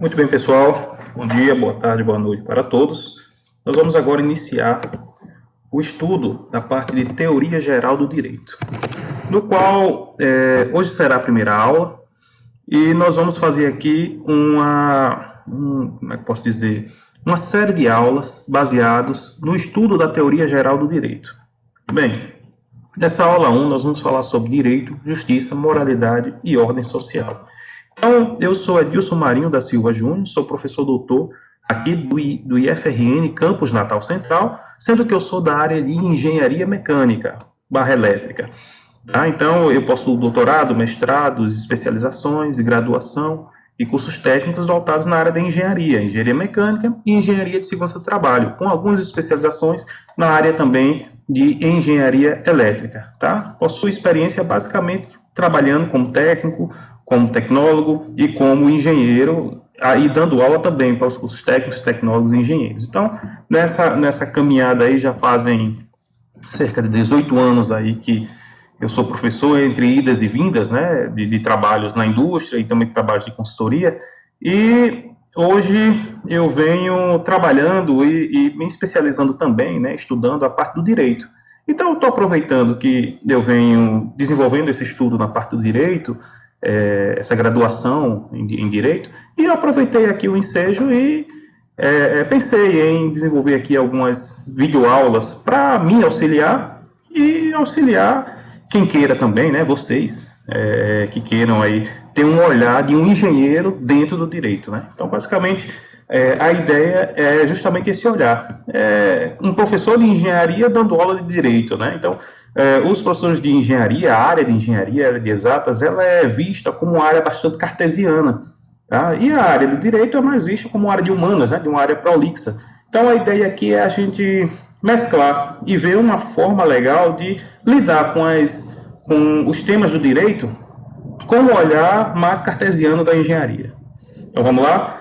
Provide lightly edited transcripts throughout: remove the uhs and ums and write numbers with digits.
Muito bem, pessoal. Bom dia, boa tarde, boa noite para todos. Nós vamos agora iniciar o estudo da parte de Teoria Geral do Direito, no qual hoje será a primeira aula e nós vamos fazer aqui uma série de aulas baseadas no estudo da Teoria Geral do Direito. Bem, nessa aula 1 nós vamos falar sobre direito, justiça, moralidade e ordem social. Então, eu sou Edilson Marinho da Silva Júnior, sou professor doutor aqui do IFRN Campus Natal Central, sendo que eu sou da área de Engenharia Mecânica / Elétrica. Tá? Então, eu possuo doutorado, mestrados, especializações e graduação e cursos técnicos voltados na área da engenharia mecânica e engenharia de segurança do trabalho, com algumas especializações na área também de engenharia elétrica. Tá? Possuo experiência basicamente trabalhando como técnico, como tecnólogo e como engenheiro, aí dando aula também para os cursos técnicos, tecnólogos e engenheiros. Então, nessa caminhada aí já fazem cerca de 18 anos aí que eu sou professor, entre idas e vindas, né, de trabalhos na indústria e também trabalhos de consultoria, e hoje eu venho trabalhando e me especializando também, né, estudando a parte do direito. Então, eu estou aproveitando que eu venho desenvolvendo esse estudo na parte do direito, essa graduação em Direito, e eu aproveitei aqui o ensejo e pensei em desenvolver aqui algumas videoaulas para me auxiliar e auxiliar quem queira também, né, vocês que queiram aí ter um olhar de um engenheiro dentro do direito, né? Então, basicamente, a ideia é justamente esse olhar. Um professor de engenharia dando aula de direito, né? Então, os professores de engenharia, a área de engenharia, a área de exatas, ela é vista como uma área bastante cartesiana, tá? E a área do direito é mais vista como uma área de humanas, né? De uma área prolixa. Então, a ideia aqui é a gente mesclar e ver uma forma legal de lidar com os temas do direito com o olhar mais cartesiano da engenharia. Então, vamos lá?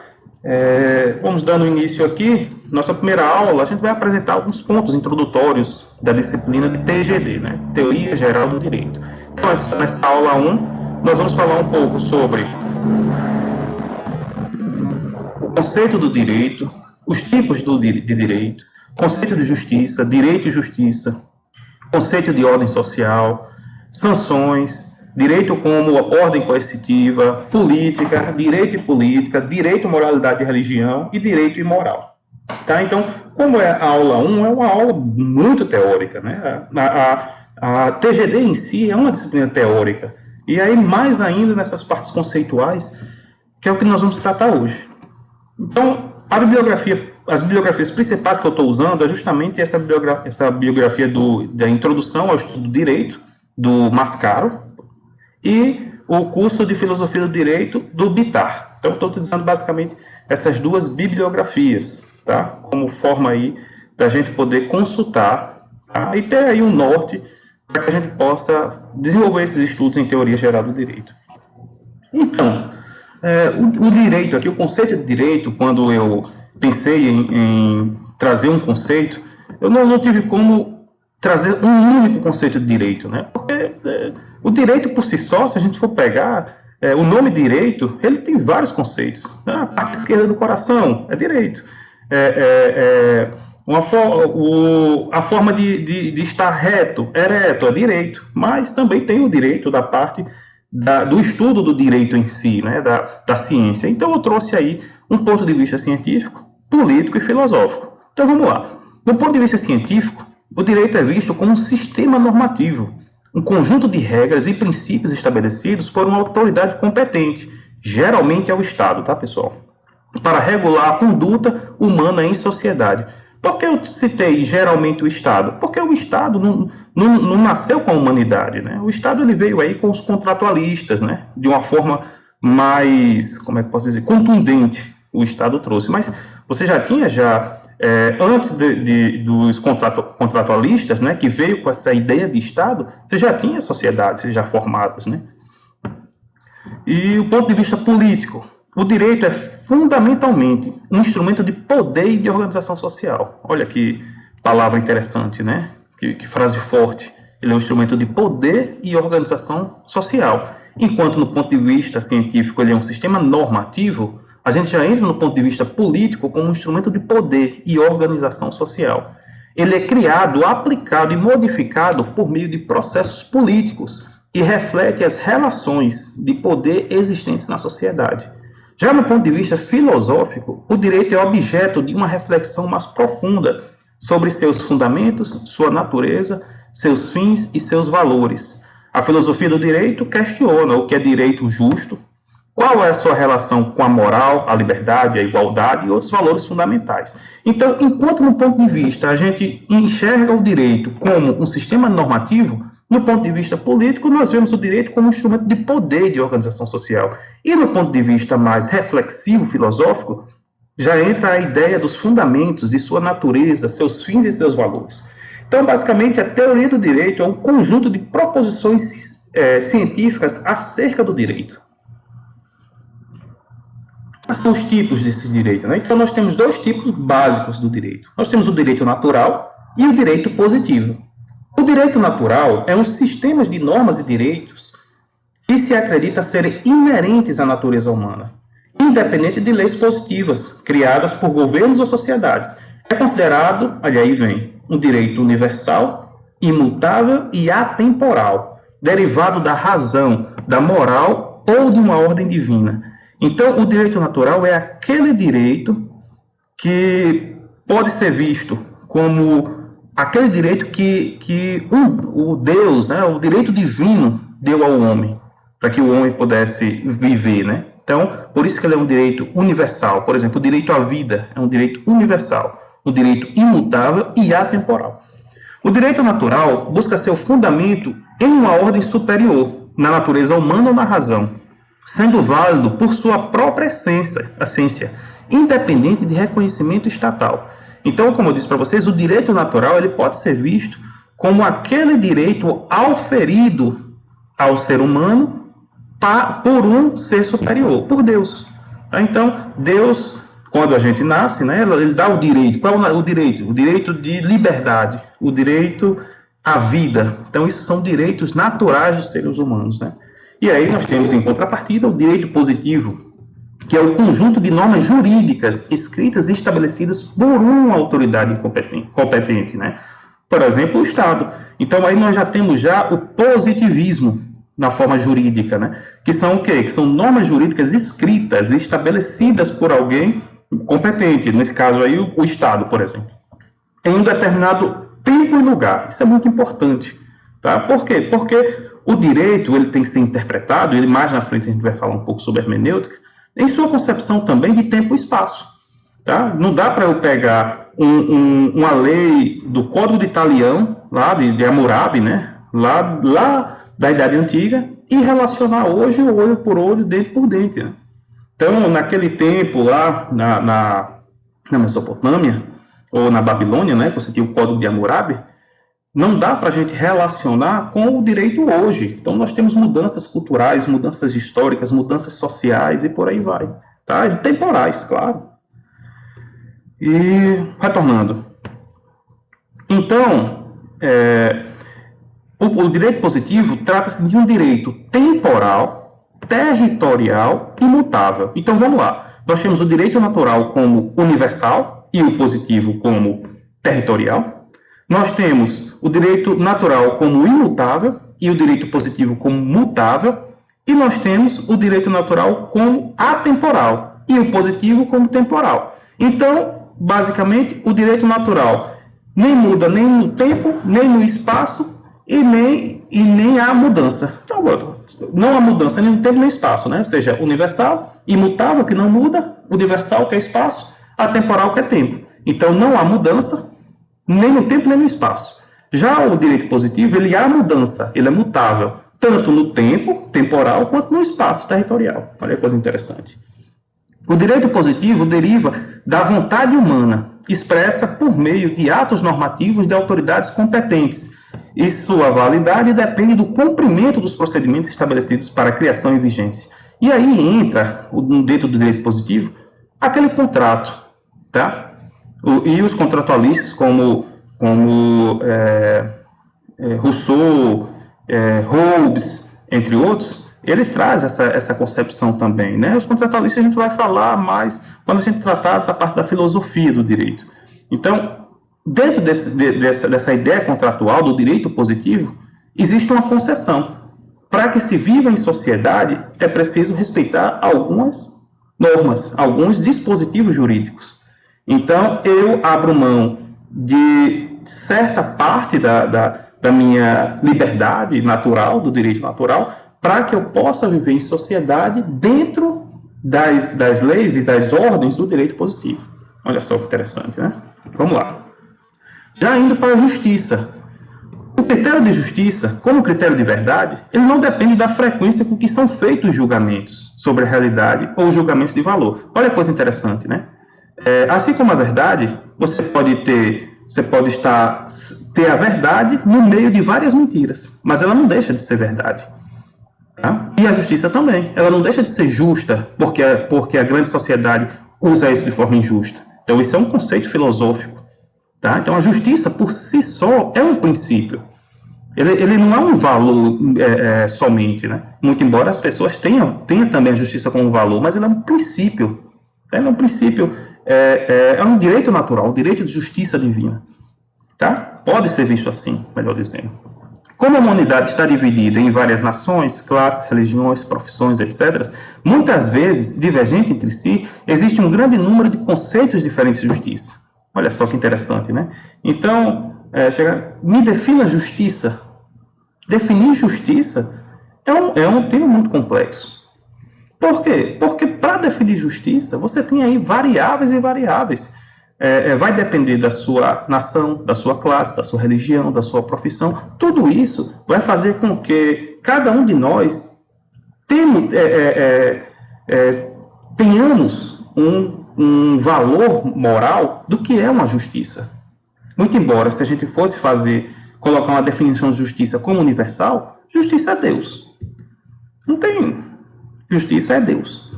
Vamos dando início aqui. Nossa primeira aula, a gente vai apresentar alguns pontos introdutórios da disciplina de TGD, né? Teoria Geral do Direito. Então, nessa aula 1, nós vamos falar um pouco sobre o conceito do direito, os tipos de direito, conceito de justiça, direito e justiça, conceito de ordem social, sanções, direito como ordem coercitiva, política, direito, moralidade e religião e direito e moral. Tá? Então, como é a aula 1, é uma aula muito teórica, né? A TGD em si é uma disciplina teórica, e aí mais ainda nessas partes conceituais, que é o que nós vamos tratar hoje. Então, as bibliografias principais que eu estou usando é justamente essa bibliografia da introdução ao estudo do direito, do Mascaro, e o curso de Filosofia do Direito do Bittar. Então, estou utilizando basicamente essas duas bibliografias, tá? Como forma aí da gente poder consultar, tá? E ter aí um norte para que a gente possa desenvolver esses estudos em Teoria Geral do Direito. Então, o direito aqui, o conceito de direito, quando eu pensei em trazer um conceito, eu não tive como trazer um único conceito de direito, né? Porque o direito por si só, se a gente for pegar o nome direito, ele tem vários conceitos. Né? A parte esquerda do coração é direito. A forma de estar reto, ereto, é direito. Mas também tem o direito da parte do estudo do direito em si, né? da ciência. Então, eu trouxe aí um ponto de vista científico, político e filosófico. Então, vamos lá. Do ponto de vista científico, o direito é visto como um sistema normativo, um conjunto de regras e princípios estabelecidos por uma autoridade competente, geralmente é o Estado, tá, pessoal? Para regular a conduta humana em sociedade. Por que eu citei geralmente o Estado? Porque o Estado não nasceu com a humanidade, né? O Estado ele veio aí com os contratualistas, né? De uma forma mais, contundente, o Estado trouxe. Mas você já tinha antes dos contratualistas, né, que veio com essa ideia de Estado, você já tinha sociedades já formadas, né? E o ponto de vista político, o direito é fundamentalmente um instrumento de poder e de organização social. Olha que palavra interessante, né? Que frase forte. Ele é um instrumento de poder e organização social. Enquanto no ponto de vista científico ele é um sistema normativo, a gente já entra no ponto de vista político como um instrumento de poder e organização social. Ele é criado, aplicado e modificado por meio de processos políticos e reflete as relações de poder existentes na sociedade. Já no ponto de vista filosófico, o direito é objeto de uma reflexão mais profunda sobre seus fundamentos, sua natureza, seus fins e seus valores. A filosofia do direito questiona o que é direito justo, qual é a sua relação com a moral, a liberdade, a igualdade e outros valores fundamentais. Então, enquanto no ponto de vista a gente enxerga o direito como um sistema normativo, no ponto de vista político nós vemos o direito como um instrumento de poder e de organização social. E no ponto de vista mais reflexivo, filosófico, já entra a ideia dos fundamentos de sua natureza, seus fins e seus valores. Então, basicamente, a teoria do direito é um conjunto de proposições científicas acerca do direito. Quais são os tipos desse direito? Né? Então, nós temos dois tipos básicos do direito. Nós temos o direito natural e o direito positivo. O direito natural é um sistema de normas e direitos que se acredita serem inerentes à natureza humana, independente de leis positivas, criadas por governos ou sociedades. É considerado, olha aí vem, um direito universal, imutável e atemporal, derivado da razão, da moral ou de uma ordem divina. Então, o direito natural é aquele direito que pode ser visto como aquele direito que o Deus, né, o direito divino deu ao homem, para que o homem pudesse viver, né? Então, por isso que ele é um direito universal. Por exemplo, o direito à vida é um direito universal, um direito imutável e atemporal. O direito natural busca seu fundamento em uma ordem superior, na natureza humana ou na razão, sendo válido por sua própria essência, independente de reconhecimento estatal. Então, como eu disse para vocês, o direito natural ele pode ser visto como aquele direito auferido ao ser humano por um ser superior, por Deus. Então, Deus, quando a gente nasce, né, ele dá o direito. Qual é o direito? O direito de liberdade, o direito à vida. Então, isso são direitos naturais dos seres humanos, né? E aí nós temos, em contrapartida, o direito positivo, que é o conjunto de normas jurídicas escritas e estabelecidas por uma autoridade competente, né? Por exemplo, o Estado. Então, aí nós já temos o positivismo na forma jurídica, né? Que são o quê? Que são normas jurídicas escritas e estabelecidas por alguém competente, nesse caso aí o Estado, por exemplo, em um determinado tempo e lugar. Isso é muito importante, tá? Por quê? Porque o direito ele tem que ser interpretado, ele mais na frente a gente vai falar um pouco sobre hermenêutica, em sua concepção também de tempo e espaço. Tá? Não dá para eu pegar uma lei do Código de Italião, lá de Hammurabi, né? lá da Idade Antiga, e relacionar hoje o olho por olho, dente por dente. Né? Então, naquele tempo lá na Mesopotâmia, ou na Babilônia, né, que você tinha o Código de Hammurabi, não dá para a gente relacionar com o direito hoje. Então, nós temos mudanças culturais, mudanças históricas, mudanças sociais e por aí vai. Tá? E temporais, claro. E, retornando. Então, o direito positivo trata-se de um direito temporal, territorial e mutável. Então, vamos lá. Nós temos o direito natural como universal e o positivo como territorial. Nós temos o direito natural como imutável e o direito positivo como mutável, e nós temos o direito natural como atemporal e o positivo como temporal. Então, basicamente, o direito natural nem muda nem no tempo, nem no espaço e nem há mudança. Então, não há mudança nem no tempo nem no espaço, né? Ou seja, universal, imutável, que não muda, universal, que é espaço, atemporal, que é tempo. Então, não há mudança nem no tempo, nem no espaço. Já o direito positivo, ele há mudança, ele é mutável, tanto no tempo, temporal, quanto no espaço territorial. Olha que coisa interessante. O direito positivo deriva da vontade humana, expressa por meio de atos normativos de autoridades competentes, e sua validade depende do cumprimento dos procedimentos estabelecidos para criação e vigência. E aí entra, dentro do direito positivo, aquele contrato, tá? E os contratualistas, como Rousseau, Hobbes, entre outros, ele traz essa concepção também, né? Os contratualistas a gente vai falar mais quando a gente tratar da parte da filosofia do direito. Então, dentro dessa ideia contratual do direito positivo, existe uma concessão. Para que se viva em sociedade, é preciso respeitar algumas normas, alguns dispositivos jurídicos. Então, eu abro mão de certa parte da minha liberdade natural, do direito natural, para que eu possa viver em sociedade dentro das leis e das ordens do direito positivo. Olha só que interessante, né? Vamos lá. Já indo para a justiça. O critério de justiça, como critério de verdade, ele não depende da frequência com que são feitos julgamentos sobre a realidade ou julgamentos de valor. Olha que coisa interessante, né? Assim como a verdade, você pode ter a verdade no meio de várias mentiras, mas ela não deixa de ser verdade. Tá? E a justiça também, ela não deixa de ser justa porque a grande sociedade usa isso de forma injusta. Então isso é um conceito filosófico. Tá? Então a justiça por si só é um princípio. Ele não é um valor somente, né? Muito embora as pessoas tenham também a justiça como um valor, mas ele é um princípio. Ele é um princípio, é um direito natural, o direito de justiça divina. Tá? Pode ser visto assim, melhor dizendo. Como a humanidade está dividida em várias nações, classes, religiões, profissões, etc., muitas vezes, divergente entre si, existe um grande número de conceitos diferentes de justiça. Olha só que interessante, né? Então, me defina justiça. Definir justiça é um tema muito complexo. Por quê? Porque para definir justiça, você tem aí variáveis e variáveis. Vai depender da sua nação, da sua classe, da sua religião, da sua profissão. Tudo isso vai fazer com que cada um de nós tenhamos um valor moral do que é uma justiça. Muito embora, se a gente fosse colocar uma definição de justiça como universal, justiça é Deus. Não tem. Justiça é Deus.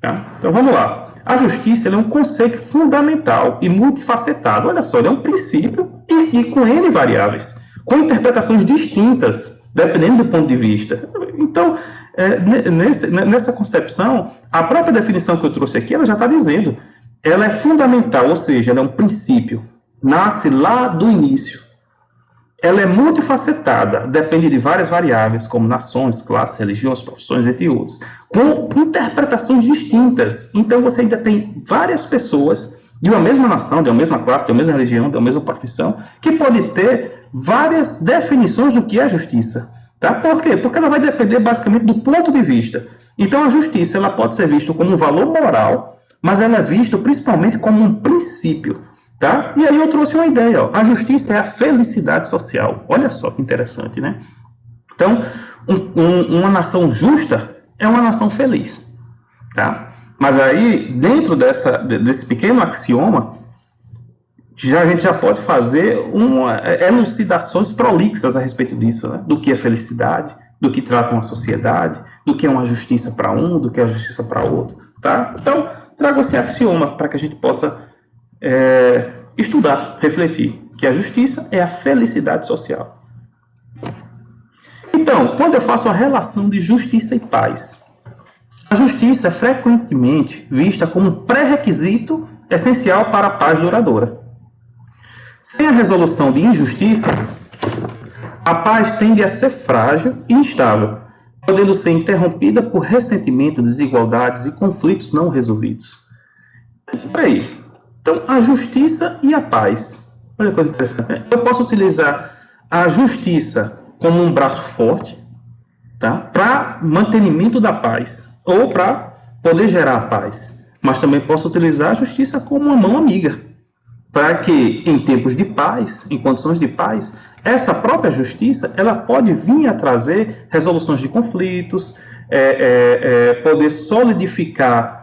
Tá? Então vamos lá. A justiça é um conceito fundamental e multifacetado. Olha só, ele é um princípio e com N variáveis, com interpretações distintas, dependendo do ponto de vista. Então, nessa concepção, a própria definição que eu trouxe aqui, ela já está dizendo, ela é fundamental, ou seja, ela é um princípio, nasce lá do início. Ela é multifacetada, depende de várias variáveis, como nações, classes, religiões, profissões, entre outros, com interpretações distintas. Então, você ainda tem várias pessoas de uma mesma nação, de uma mesma classe, de uma mesma religião, de uma mesma profissão, que pode ter várias definições do que é justiça. Tá? Por quê? Porque ela vai depender basicamente do ponto de vista. Então, a justiça ela pode ser vista como um valor moral, mas ela é vista principalmente como um princípio. Tá? E aí eu trouxe uma ideia, ó. A justiça é a felicidade social. Olha só que interessante, né? Então, uma nação justa é uma nação feliz. Tá? Mas aí, dentro desse pequeno axioma, a gente já pode fazer elucidações prolixas a respeito disso, né? Do que é felicidade, do que trata uma sociedade, do que é uma justiça para um, do que é a justiça para outro. Tá? Então, trago esse axioma para que a gente possa estudar, refletir, que a justiça é a felicidade social. Então, quando eu faço a relação de justiça e paz, a justiça é frequentemente vista como um pré-requisito essencial para a paz duradoura. Sem a resolução de injustiças, a paz tende a ser frágil e instável, podendo ser interrompida por ressentimento, desigualdades e conflitos não resolvidos. Aí, então, a justiça e a paz. Olha que coisa interessante, né? Eu posso utilizar a justiça como um braço forte, tá? Para mantenimento da paz, ou para poder gerar a paz. Mas também posso utilizar a justiça como uma mão amiga, para que, em tempos de paz, em condições de paz, essa própria justiça ela pode vir a trazer resoluções de conflitos, poder solidificar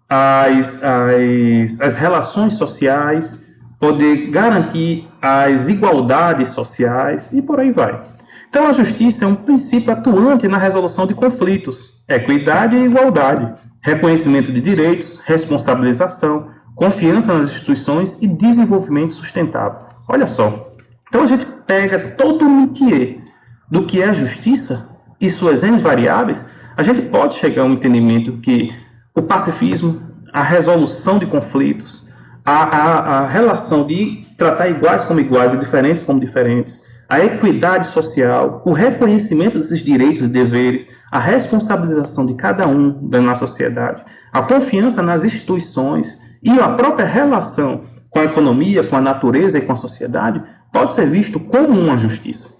as relações sociais, poder garantir as igualdades sociais e por aí vai. Então, a justiça é um princípio atuante na resolução de conflitos, equidade e igualdade, reconhecimento de direitos, responsabilização, confiança nas instituições e desenvolvimento sustentável. Olha só. Então, a gente pega todo o métier do que é a justiça e suas N variáveis, a gente pode chegar a um entendimento que o pacifismo, a resolução de conflitos, a relação de tratar iguais como iguais e diferentes como diferentes, a equidade social, o reconhecimento desses direitos e deveres, a responsabilização de cada um na sociedade, a confiança nas instituições e a própria relação com a economia, com a natureza e com a sociedade, pode ser visto como uma justiça.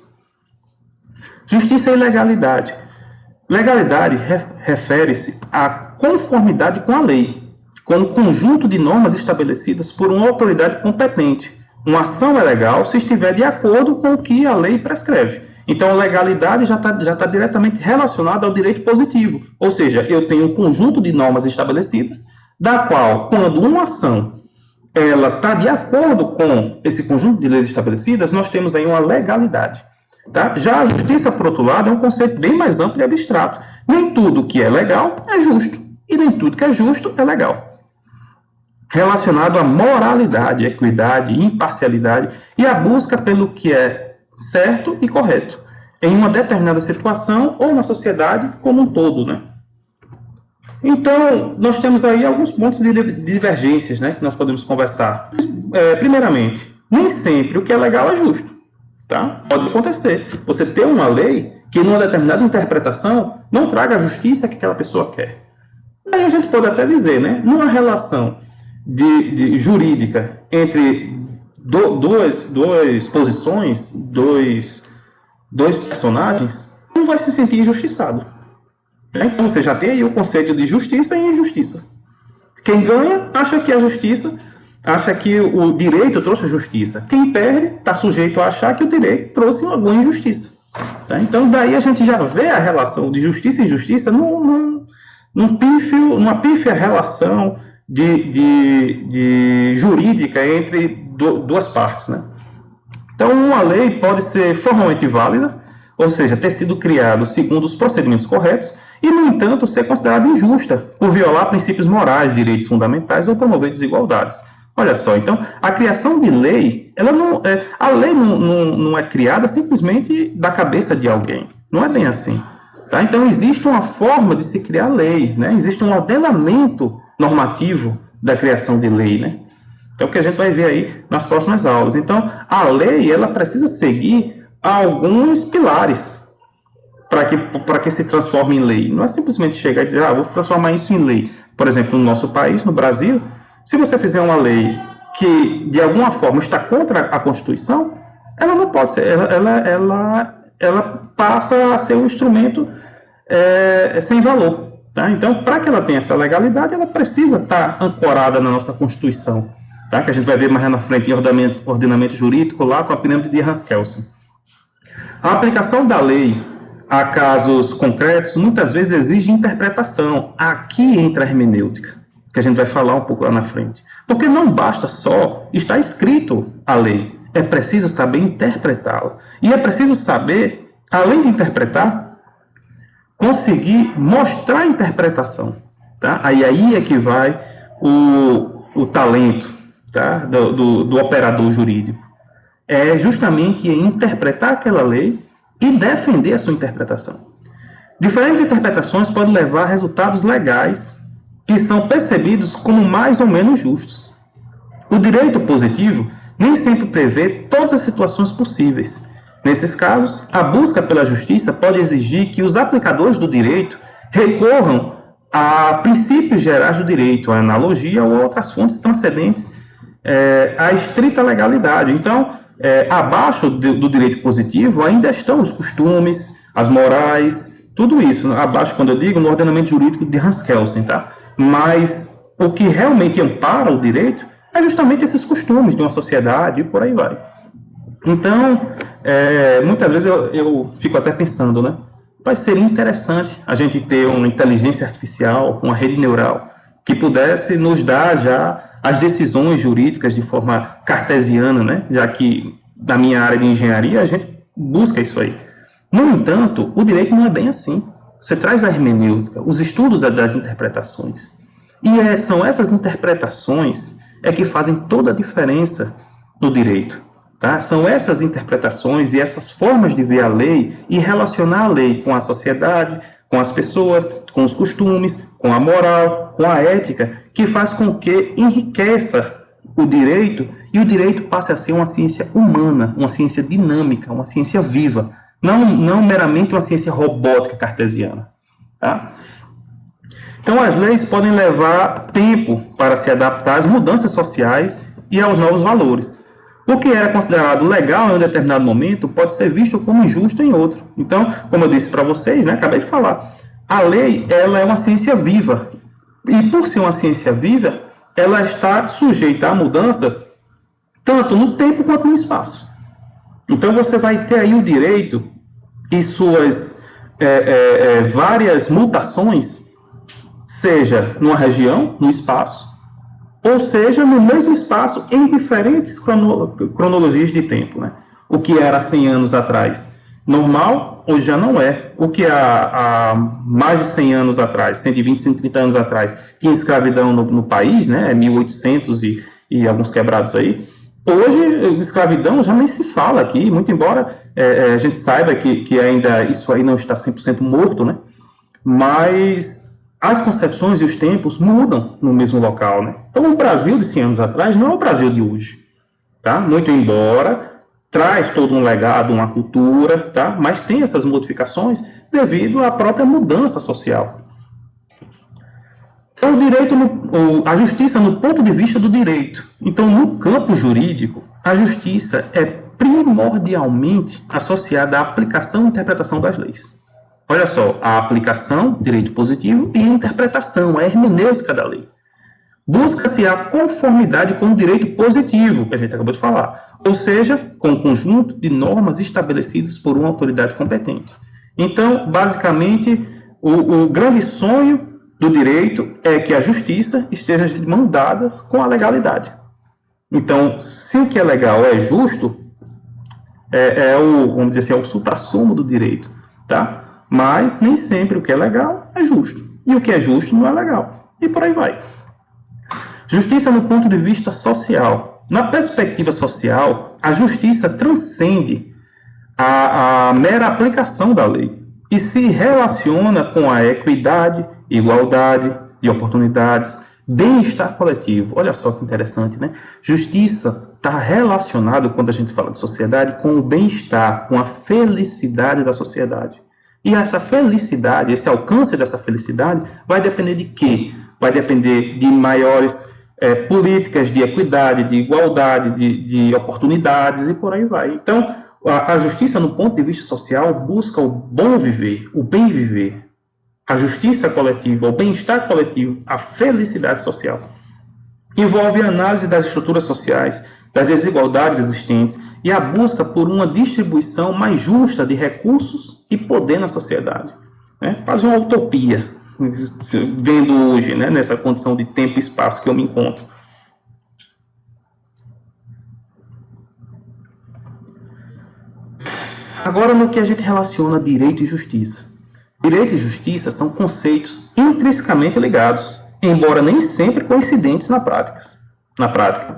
Justiça e legalidade. Legalidade refere-se à conformidade com a lei, como conjunto de normas estabelecidas por uma autoridade competente. Uma ação é legal se estiver de acordo com o que a lei prescreve. Então, a legalidade já tá diretamente relacionada ao direito positivo. Ou seja, eu tenho um conjunto de normas estabelecidas, da qual, quando uma ação ela está de acordo com esse conjunto de leis estabelecidas, nós temos aí uma legalidade. Tá? Já a justiça, por outro lado, é um conceito bem mais amplo e abstrato. Nem tudo que é legal é justo, e nem tudo que é justo é legal. Relacionado à moralidade, equidade, imparcialidade e a busca pelo que é certo e correto, em uma determinada situação ou na sociedade como um todo, né? Então, nós temos aí alguns pontos de divergências, né, que nós podemos conversar. Primeiramente, nem sempre o que é legal é justo. Tá? Pode acontecer. Você ter uma lei que, numa determinada interpretação, não traga a justiça que aquela pessoa quer. Aí a gente pode até dizer, né, numa relação jurídica entre duas posições, dois personagens, um vai se sentir injustiçado. Então você já tem aí o conceito de justiça e injustiça. Quem ganha acha que a justiça, acha que o direito trouxe justiça. Quem perde está sujeito a achar que o direito trouxe alguma injustiça. Tá? Então daí a gente já vê a relação de justiça e injustiça numa pífia relação de jurídica entre duas partes. Né? Então uma lei pode ser formalmente válida, ou seja, ter sido criado segundo os procedimentos corretos, e, no entanto, ser considerada injusta por violar princípios morais, direitos fundamentais ou promover desigualdades. Olha só, então, a criação de lei, a lei não é criada simplesmente da cabeça de alguém. Não é bem assim. Tá? Então, existe uma forma de se criar lei, né? Existe um ordenamento normativo da criação de lei, né? É o que a gente vai ver aí nas próximas aulas. Então, a lei, ela precisa seguir alguns pilares para que se transforme em lei. Não é simplesmente chegar e dizer, vou transformar isso em lei. Por exemplo, no nosso país, no Brasil, se você fizer uma lei que, de alguma forma, está contra a Constituição, ela não pode ser, ela passa a ser um instrumento sem valor. Tá? Então, para que ela tenha essa legalidade, ela precisa estar ancorada na nossa Constituição, tá? Que a gente vai ver mais na frente em ordenamento jurídico, lá com a pirâmide de Hans Kelsen. A aplicação da lei a casos concretos, muitas vezes exige interpretação. Aqui entra a hermenêutica, que a gente vai falar um pouco lá na frente. Porque não basta só estar escrito a lei, é preciso saber interpretá-la. E é preciso saber, além de interpretar, conseguir mostrar a interpretação. Tá? Aí é que vai o talento, tá? do operador jurídico. É justamente interpretar aquela lei e defender a sua interpretação. Diferentes interpretações podem levar a resultados legais que são percebidos como mais ou menos justos. O direito positivo nem sempre prevê todas as situações possíveis. Nesses casos, a busca pela justiça pode exigir que os aplicadores do direito recorram a princípios gerais do direito, a analogia ou outras fontes transcendentes à estrita legalidade. Então, abaixo do direito positivo ainda estão os costumes, as morais, tudo isso. Abaixo, quando eu digo, no ordenamento jurídico de Hans Kelsen, tá? Mas o que realmente ampara o direito é justamente esses costumes de uma sociedade e por aí vai. Então, muitas vezes eu fico até pensando, né? Vai ser interessante a gente ter uma inteligência artificial, uma rede neural, que pudesse nos dar já as decisões jurídicas de forma cartesiana, né? Já que na minha área de engenharia a gente busca isso aí. No entanto, o direito não é bem assim. Você traz a hermenêutica, os estudos das interpretações. E são essas interpretações que fazem toda a diferença no direito. Tá? São essas interpretações e essas formas de ver a lei e relacionar a lei com a sociedade, com as pessoas, com os costumes, com a moral, com a ética, que faz com que enriqueça o direito e o direito passe a ser uma ciência humana, uma ciência dinâmica, uma ciência viva, não meramente uma ciência robótica cartesiana. Tá? Então, as leis podem levar tempo para se adaptar às mudanças sociais e aos novos valores. O que era considerado legal em um determinado momento pode ser visto como injusto em outro. Então, como eu disse para vocês, né, acabei de falar, a lei ela é uma ciência viva. E por ser uma ciência viva, ela está sujeita a mudanças tanto no tempo quanto no espaço. Então, você vai ter aí o direito e suas várias mutações, seja numa região, no espaço, ou seja, no mesmo espaço, em diferentes cronologias de tempo. Né? O que era 100 anos atrás normal, hoje já não é. O que há mais de 100 anos atrás, 120, 130 anos atrás, tinha escravidão no país, né? 1800 e alguns quebrados aí. Hoje, escravidão já nem se fala aqui, muito embora a gente saiba que ainda isso aí não está 100% morto, né? Mas as concepções e os tempos mudam no mesmo local, né? Então, o Brasil de 100 anos atrás não é o Brasil de hoje, tá? Muito embora traz todo um legado, uma cultura, tá? Mas tem essas modificações devido à própria mudança social. Então, a justiça no ponto de vista do direito. Então, no campo jurídico, a justiça é primordialmente associada à aplicação e interpretação das leis. Olha só, a aplicação, direito positivo, e a interpretação, a hermenêutica da lei. Busca-se a conformidade com o direito positivo, que a gente acabou de falar, ou seja, com o conjunto de normas estabelecidas por uma autoridade competente. Então, basicamente, o grande sonho do direito é que a justiça esteja de mãos dadas com a legalidade. Então, se o que é legal é justo, vamos dizer assim, é o suprassumo do direito, tá? Mas nem sempre o que é legal é justo. E o que é justo não é legal. E por aí vai. Justiça no ponto de vista social. Na perspectiva social, a justiça transcende a mera aplicação da lei e se relaciona com a equidade, igualdade de oportunidades, bem-estar coletivo. Olha só que interessante, né? Justiça está relacionado, quando a gente fala de sociedade, com o bem-estar, com a felicidade da sociedade. E essa felicidade, esse alcance dessa felicidade, vai depender de quê? Vai depender de maiores políticas de equidade, de igualdade, de oportunidades e por aí vai. Então, a justiça, no ponto de vista social, busca o bom viver, o bem viver. A justiça coletiva, o bem-estar coletivo, a felicidade social. Envolve a análise das estruturas sociais, das desigualdades existentes e a busca por uma distribuição mais justa de recursos e poder na sociedade. Né? Quase uma utopia, vendo hoje, né, nessa condição de tempo e espaço que eu me encontro. Agora, no que a gente relaciona direito e justiça. Direito e justiça são conceitos intrinsecamente ligados, embora nem sempre coincidentes na prática.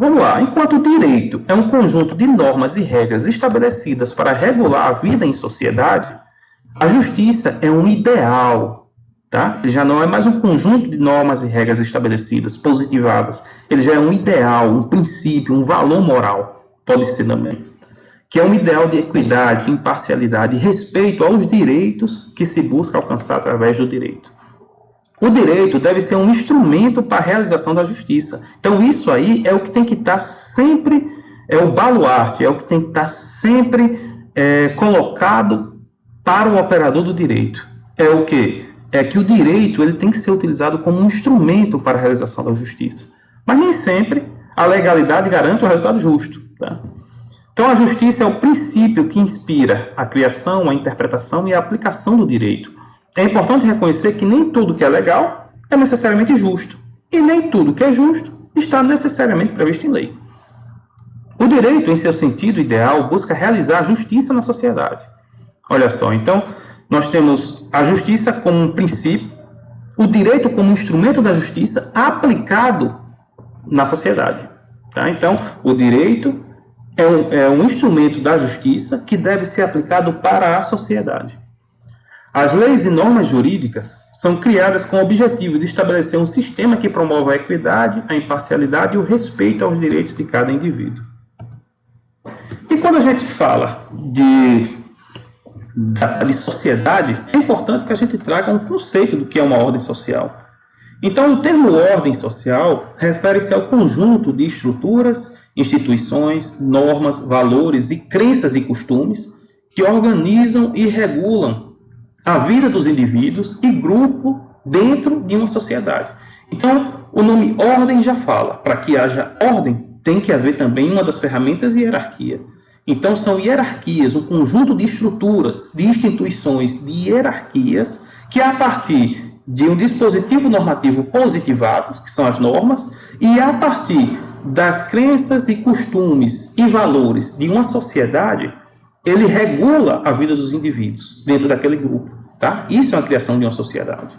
Vamos lá. Enquanto o direito é um conjunto de normas e regras estabelecidas para regular a vida em sociedade, a justiça é um ideal, tá? Ele já não é mais um conjunto de normas e regras estabelecidas, positivadas. Ele já é um ideal, um princípio, um valor moral, pode ser também, que é um ideal de equidade, imparcialidade e respeito aos direitos que se busca alcançar através do direito. O direito deve ser um instrumento para a realização da justiça. Então, isso aí é o que tem que estar sempre, é o baluarte, é o que tem que estar sempre colocado para o operador do direito. É o quê? É que o direito ele tem que ser utilizado como um instrumento para a realização da justiça. Mas nem sempre a legalidade garante o resultado justo. Tá? Então, a justiça é o princípio que inspira a criação, a interpretação e a aplicação do direito. É importante reconhecer que nem tudo que é legal é necessariamente justo. E nem tudo que é justo está necessariamente previsto em lei. O direito, em seu sentido ideal, busca realizar a justiça na sociedade. Olha só, então, nós temos a justiça como um princípio, o direito como um instrumento da justiça aplicado na sociedade. Tá? Então, o direito é um instrumento da justiça que deve ser aplicado para a sociedade. As leis e normas jurídicas são criadas com o objetivo de estabelecer um sistema que promova a equidade, a imparcialidade e o respeito aos direitos de cada indivíduo. E quando a gente fala de sociedade, é importante que a gente traga um conceito do que é uma ordem social. Então, o termo ordem social refere-se ao conjunto de estruturas, instituições, normas, valores e crenças e costumes que organizam e regulam a vida dos indivíduos e grupo dentro de uma sociedade. Então, o nome ordem já fala. Para que haja ordem, tem que haver também uma das ferramentas hierarquia. Então, são hierarquias, um conjunto de estruturas, de instituições, de hierarquias, que a partir de um dispositivo normativo positivado, que são as normas, e a partir das crenças e costumes e valores de uma sociedade, ele regula a vida dos indivíduos dentro daquele grupo. Tá? Isso é uma criação de uma sociedade.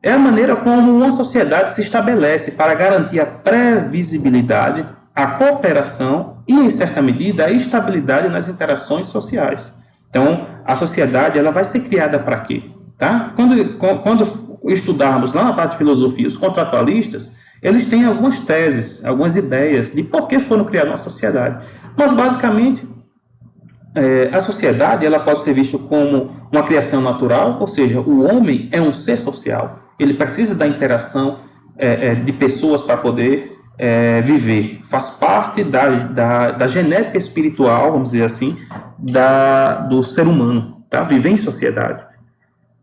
É a maneira como uma sociedade se estabelece para garantir a previsibilidade, a cooperação e, em certa medida, a estabilidade nas interações sociais. Então, a sociedade ela vai ser criada para quê? Tá? Quando estudarmos lá na parte de filosofia os contratualistas, eles têm algumas teses, algumas ideias de por que foram criadas uma sociedade. Mas, basicamente, a sociedade ela pode ser vista como uma criação natural, ou seja, o homem é um ser social. Ele precisa da interação de pessoas para poder viver. Faz parte da genética espiritual, vamos dizer assim, do ser humano, tá? Viver em sociedade.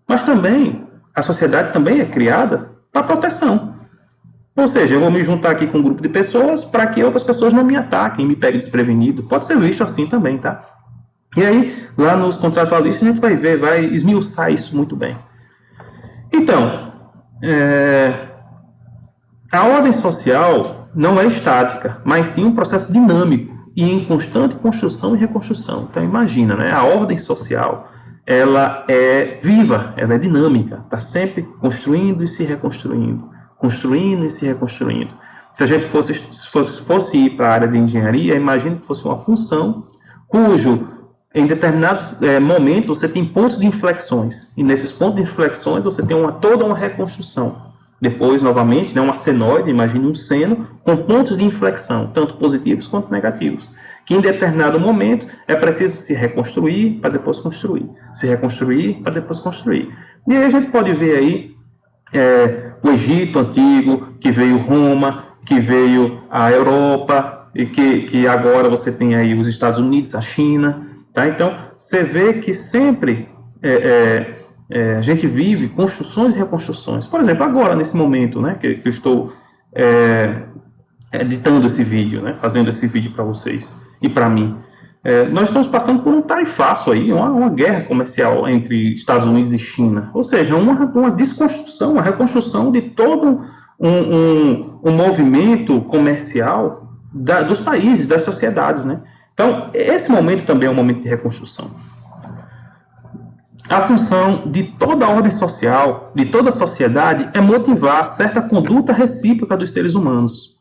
Mas também, a sociedade também é criada para proteção. Ou seja, eu vou me juntar aqui com um grupo de pessoas para que outras pessoas não me ataquem, me peguem desprevenido. Pode ser visto assim também, tá? E aí, lá nos contratualistas, a gente vai esmiuçar isso muito bem. Então, a ordem social não é estática, mas sim um processo dinâmico e em constante construção e reconstrução. Então, imagina, né? A ordem social, ela é viva, ela é dinâmica, está sempre construindo e se reconstruindo, construindo e se reconstruindo. Se a gente fosse ir para a área de engenharia, imagine que fosse uma função cujo em determinados momentos você tem pontos de inflexões, e nesses pontos de inflexões você tem toda uma reconstrução. Depois, novamente, né, uma senoide, imagine um seno, com pontos de inflexão, tanto positivos quanto negativos, que em determinado momento é preciso se reconstruir para depois construir, se reconstruir para depois construir. E aí a gente pode ver aí o Egito Antigo, que veio Roma, que veio a Europa, e que agora você tem aí os Estados Unidos, a China. Tá? Então, você vê que sempre a gente vive construções e reconstruções. Por exemplo, agora, nesse momento, né, que eu estou editando esse vídeo, né, fazendo esse vídeo para vocês e para mim, nós estamos passando por um tarifaço aí, uma guerra comercial entre Estados Unidos e China. Ou seja, uma desconstrução, uma reconstrução de todo um movimento comercial dos países, das sociedades, né? Então, esse momento também é um momento de reconstrução. A função de toda a ordem social, de toda a sociedade, é motivar certa conduta recíproca dos seres humanos.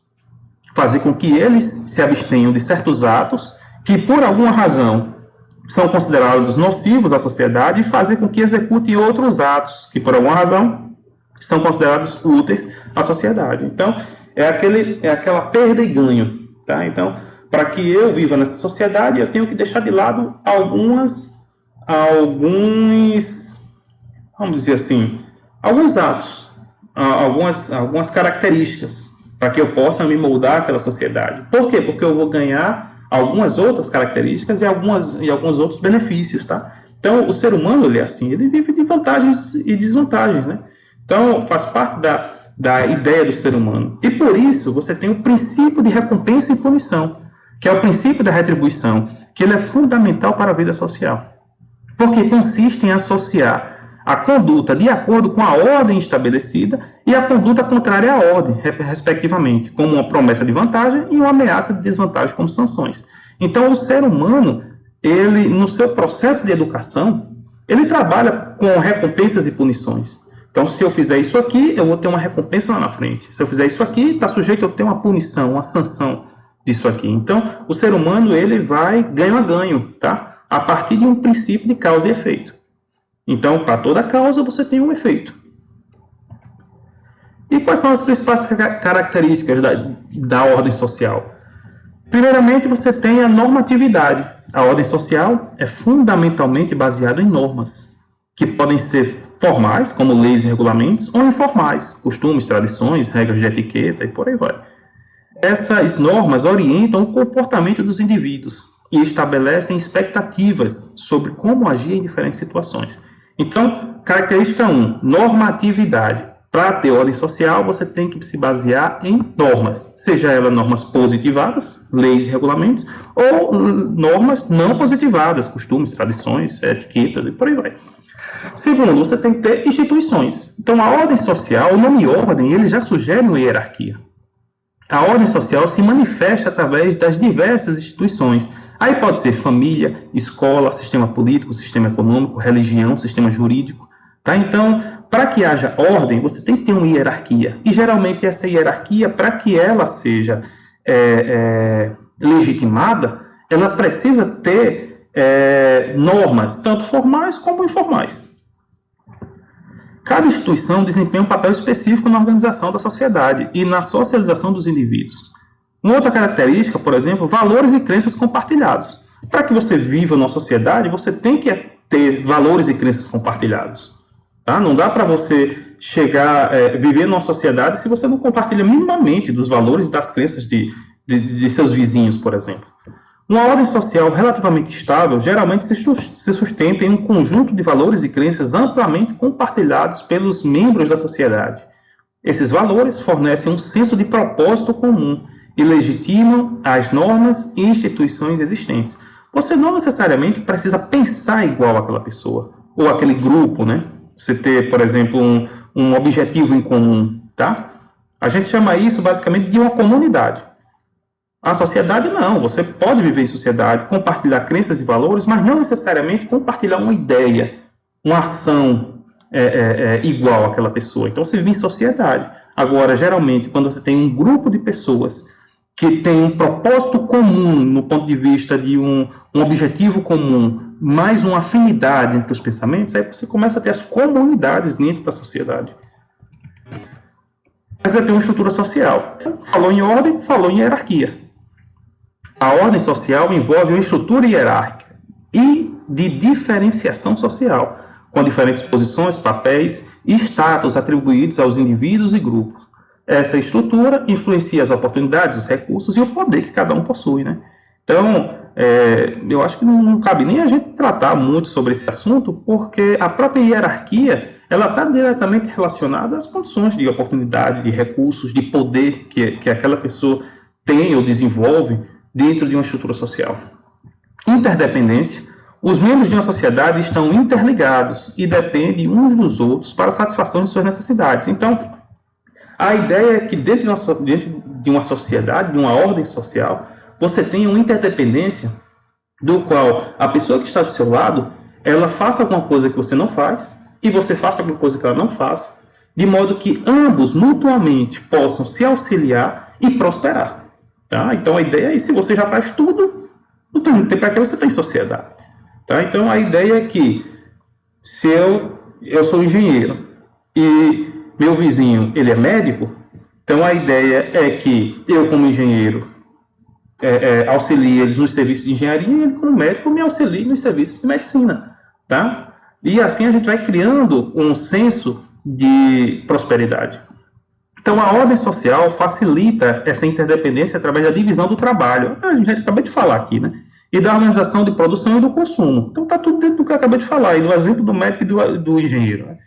Fazer com que eles se abstenham de certos atos que, por alguma razão, são considerados nocivos à sociedade e fazer com que executem outros atos que, por alguma razão, são considerados úteis à sociedade. Então, é aquela perda e ganho. Tá? Então, para que eu viva nessa sociedade, eu tenho que deixar de lado alguns, vamos dizer assim, alguns atos, algumas características, para que eu possa me moldar àquela sociedade. Por quê? Porque eu vou ganhar algumas outras características e alguns outros benefícios, tá? Então, o ser humano, ele é assim, ele vive de vantagens e desvantagens, né? Então, faz parte da ideia do ser humano. E por isso, você tem o princípio de recompensa e punição, que é o princípio da retribuição, que ele é fundamental para a vida social. Porque consiste em associar a conduta de acordo com a ordem estabelecida e a conduta contrária à ordem, respectivamente, como uma promessa de vantagem e uma ameaça de desvantagem como sanções. Então, o ser humano, ele, no seu processo de educação, ele trabalha com recompensas e punições. Então, se eu fizer isso aqui, eu vou ter uma recompensa lá na frente. Se eu fizer isso aqui, está sujeito a ter uma punição, uma sanção disso aqui. Então, o ser humano, ele vai ganho a ganho, tá? A partir de um princípio de causa e efeito. Então, para toda causa, você tem um efeito. E quais são as principais características da ordem social? Primeiramente, você tem a normatividade. A ordem social é fundamentalmente baseada em normas, que podem ser formais, como leis e regulamentos, ou informais, costumes, tradições, regras de etiqueta e por aí vai. Essas normas orientam o comportamento dos indivíduos e estabelecem expectativas sobre como agir em diferentes situações. Então, característica 1, normatividade. Para ter ordem social, você tem que se basear em normas, seja elas normas positivadas, leis e regulamentos, ou normas não positivadas, costumes, tradições, etiquetas e por aí vai. Segundo, você tem que ter instituições. Então, a ordem social, o nome ordem, ele já sugere uma hierarquia. A ordem social se manifesta através das diversas instituições. Aí pode ser família, escola, sistema político, sistema econômico, religião, sistema jurídico. Tá? Então, para que haja ordem, você tem que ter uma hierarquia. E, geralmente, essa hierarquia, para que ela seja legitimada, ela precisa ter normas, tanto formais como informais. Cada instituição desempenha um papel específico na organização da sociedade e na socialização dos indivíduos. Uma outra característica, por exemplo, valores e crenças compartilhados. Para que você viva numa sociedade, você tem que ter valores e crenças compartilhados. Tá? Não dá para você viver numa sociedade se você não compartilha minimamente dos valores e das crenças de seus vizinhos, por exemplo. Uma ordem social relativamente estável geralmente se sustenta em um conjunto de valores e crenças amplamente compartilhados pelos membros da sociedade. Esses valores fornecem um senso de propósito comum e legitimam as normas e instituições existentes. Você não necessariamente precisa pensar igual àquela pessoa, ou aquele grupo, né? Você ter, por exemplo, um objetivo em comum, tá? A gente chama isso basicamente de uma comunidade. A sociedade não, você pode viver em sociedade, compartilhar crenças e valores, mas não necessariamente compartilhar uma ideia, uma ação igual àquela pessoa. Então você vive em sociedade. Agora, geralmente, quando você tem um grupo de pessoas que tem um propósito comum no ponto de vista de um objetivo comum, mais uma afinidade entre os pensamentos, aí você começa a ter as comunidades dentro da sociedade. Mas você tem uma estrutura social. Falou em ordem, falou em hierarquia. A ordem social envolve uma estrutura hierárquica e de diferenciação social, com diferentes posições, papéis e status atribuídos aos indivíduos e grupos. Essa estrutura influencia as oportunidades, os recursos e o poder que cada um possui, né? Então, eu acho que não cabe nem a gente tratar muito sobre esse assunto, porque a própria hierarquia ela está diretamente relacionada às condições de oportunidade, de recursos, de poder que aquela pessoa tem ou desenvolve dentro de uma estrutura social. Interdependência. Os membros de uma sociedade estão interligados e dependem uns dos outros para a satisfação de suas necessidades. Então, a ideia é que dentro de uma sociedade, de uma ordem social, você tem uma interdependência do qual a pessoa que está do seu lado, ela faça alguma coisa que você não faz e você faça alguma coisa que ela não faça, de modo que ambos mutuamente possam se auxiliar e prosperar. Tá? Então a ideia é, se você já faz tudo, não tem para que você tem sociedade. Tá? Então a ideia é que se eu sou engenheiro e meu vizinho ele é médico, então a ideia é que eu como engenheiro auxilie eles nos serviços de engenharia e ele como médico me auxilie nos serviços de medicina. Tá? E assim a gente vai criando um senso de prosperidade. Então, a ordem social facilita essa interdependência através da divisão do trabalho. A gente acabou de falar aqui, né? E da organização de produção e do consumo. Então, está tudo dentro do que eu acabei de falar, e do exemplo do médico e do engenheiro. Né?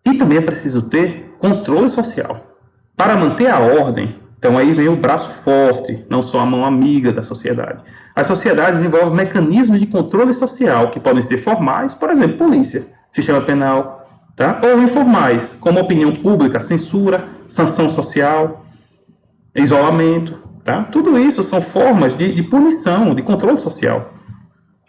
E também é preciso ter controle social. Para manter a ordem, então aí vem o braço forte, não só a mão amiga da sociedade. As sociedades envolvem mecanismos de controle social, que podem ser formais, por exemplo, polícia, sistema penal, tá? Ou informais, como opinião pública, censura, sanção social, isolamento. Tá? Tudo isso são formas de punição, de controle social.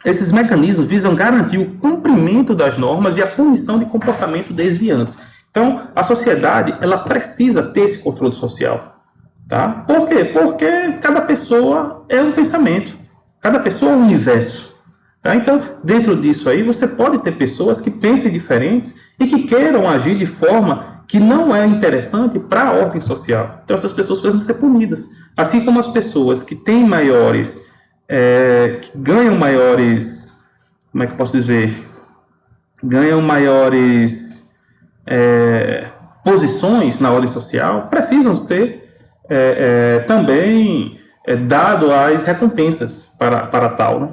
Esses mecanismos visam garantir o cumprimento das normas e a punição de comportamentos desviantes. Então, a sociedade ela precisa ter esse controle social. Tá? Por quê? Porque cada pessoa é um pensamento, cada pessoa é um universo. Tá? Então, dentro disso aí, você pode ter pessoas que pensem diferentes e que queiram agir de forma que não é interessante para a ordem social. Então, essas pessoas precisam ser punidas. Assim como as pessoas que têm maiores, que ganham maiores, como é que eu posso dizer, ganham maiores posições na ordem social, precisam ser também dado as recompensas para tal, né?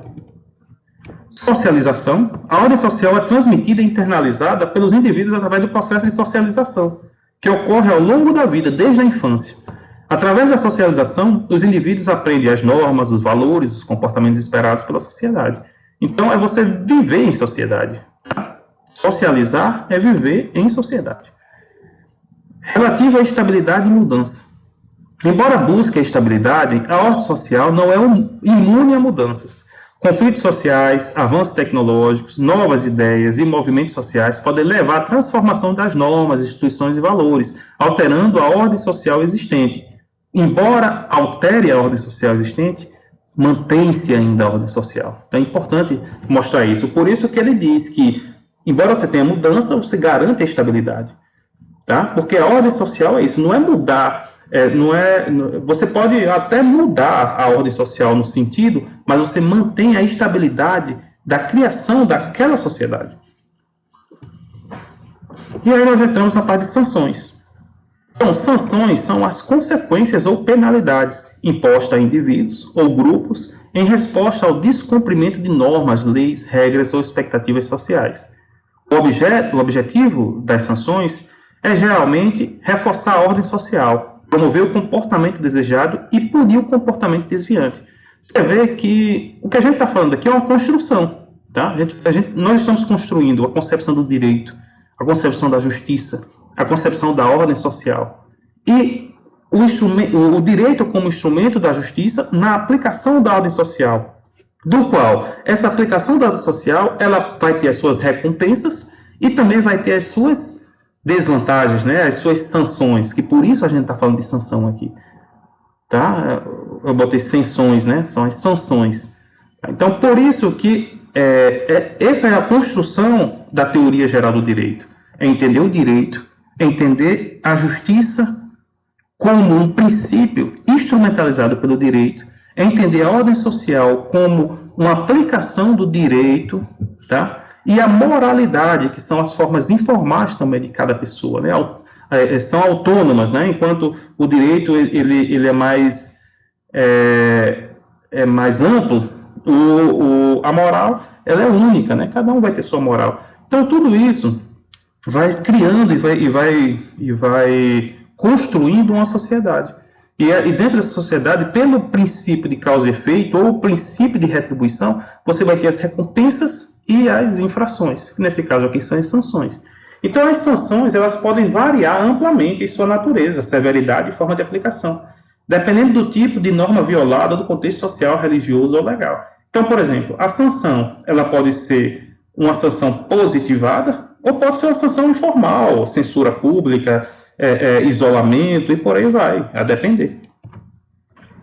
Socialização. A ordem social é transmitida e internalizada pelos indivíduos através do processo de socialização, que ocorre ao longo da vida, desde a infância. Através da socialização, os indivíduos aprendem as normas, os valores, os comportamentos esperados pela sociedade. Então, é você viver em sociedade. Socializar é viver em sociedade. Relativo à estabilidade e mudança. Embora busque a estabilidade, a ordem social não é imune a mudanças. Conflitos sociais, avanços tecnológicos, novas ideias e movimentos sociais podem levar à transformação das normas, instituições e valores, alterando a ordem social existente. Embora altere a ordem social existente, mantém-se ainda a ordem social. Então é importante mostrar isso. Por isso que ele diz que, embora você tenha mudança, você garante a estabilidade. Tá? Porque a ordem social é isso, não é mudar, você pode até mudar a ordem social no sentido, mas você mantém a estabilidade da criação daquela sociedade. E aí nós entramos na parte de sanções. Então, sanções são as consequências ou penalidades impostas a indivíduos ou grupos em resposta ao descumprimento de normas, leis, regras ou expectativas sociais. O objetivo das sanções é geralmente reforçar a ordem social, promover o comportamento desejado e punir o comportamento desviante. Você vê que o que a gente está falando aqui é uma construção. Tá? Nós estamos construindo a concepção do direito, a concepção da justiça, a concepção da ordem social. E o direito como instrumento da justiça na aplicação da ordem social, do qual essa aplicação da ordem social ela vai ter as suas recompensas e também vai ter as suas desvantagens, né, as suas sanções, que por isso a gente está falando de sanção aqui. Tá? Eu botei sanções, né, são as sanções. Então, por isso que essa é a construção da teoria geral do direito. É entender o direito, é entender a justiça como um princípio instrumentalizado pelo direito, é entender a ordem social como uma aplicação do direito, tá? E a moralidade, que são as formas informais também de cada pessoa, né? São autônomas, né? Enquanto o direito ele é mais amplo, a moral ela é única, né? Cada um vai ter sua moral. Então tudo isso vai criando e vai construindo uma sociedade. E dentro dessa sociedade, pelo princípio de causa e efeito ou o princípio de retribuição, você vai ter as recompensas e as infrações, que nesse caso aqui são as sanções. Então, as sanções elas podem variar amplamente em sua natureza, severidade e forma de aplicação, dependendo do tipo de norma violada, do contexto social, religioso ou legal. Então, por exemplo, a sanção ela pode ser uma sanção positivada ou pode ser uma sanção informal, censura pública, isolamento e por aí vai, a depender.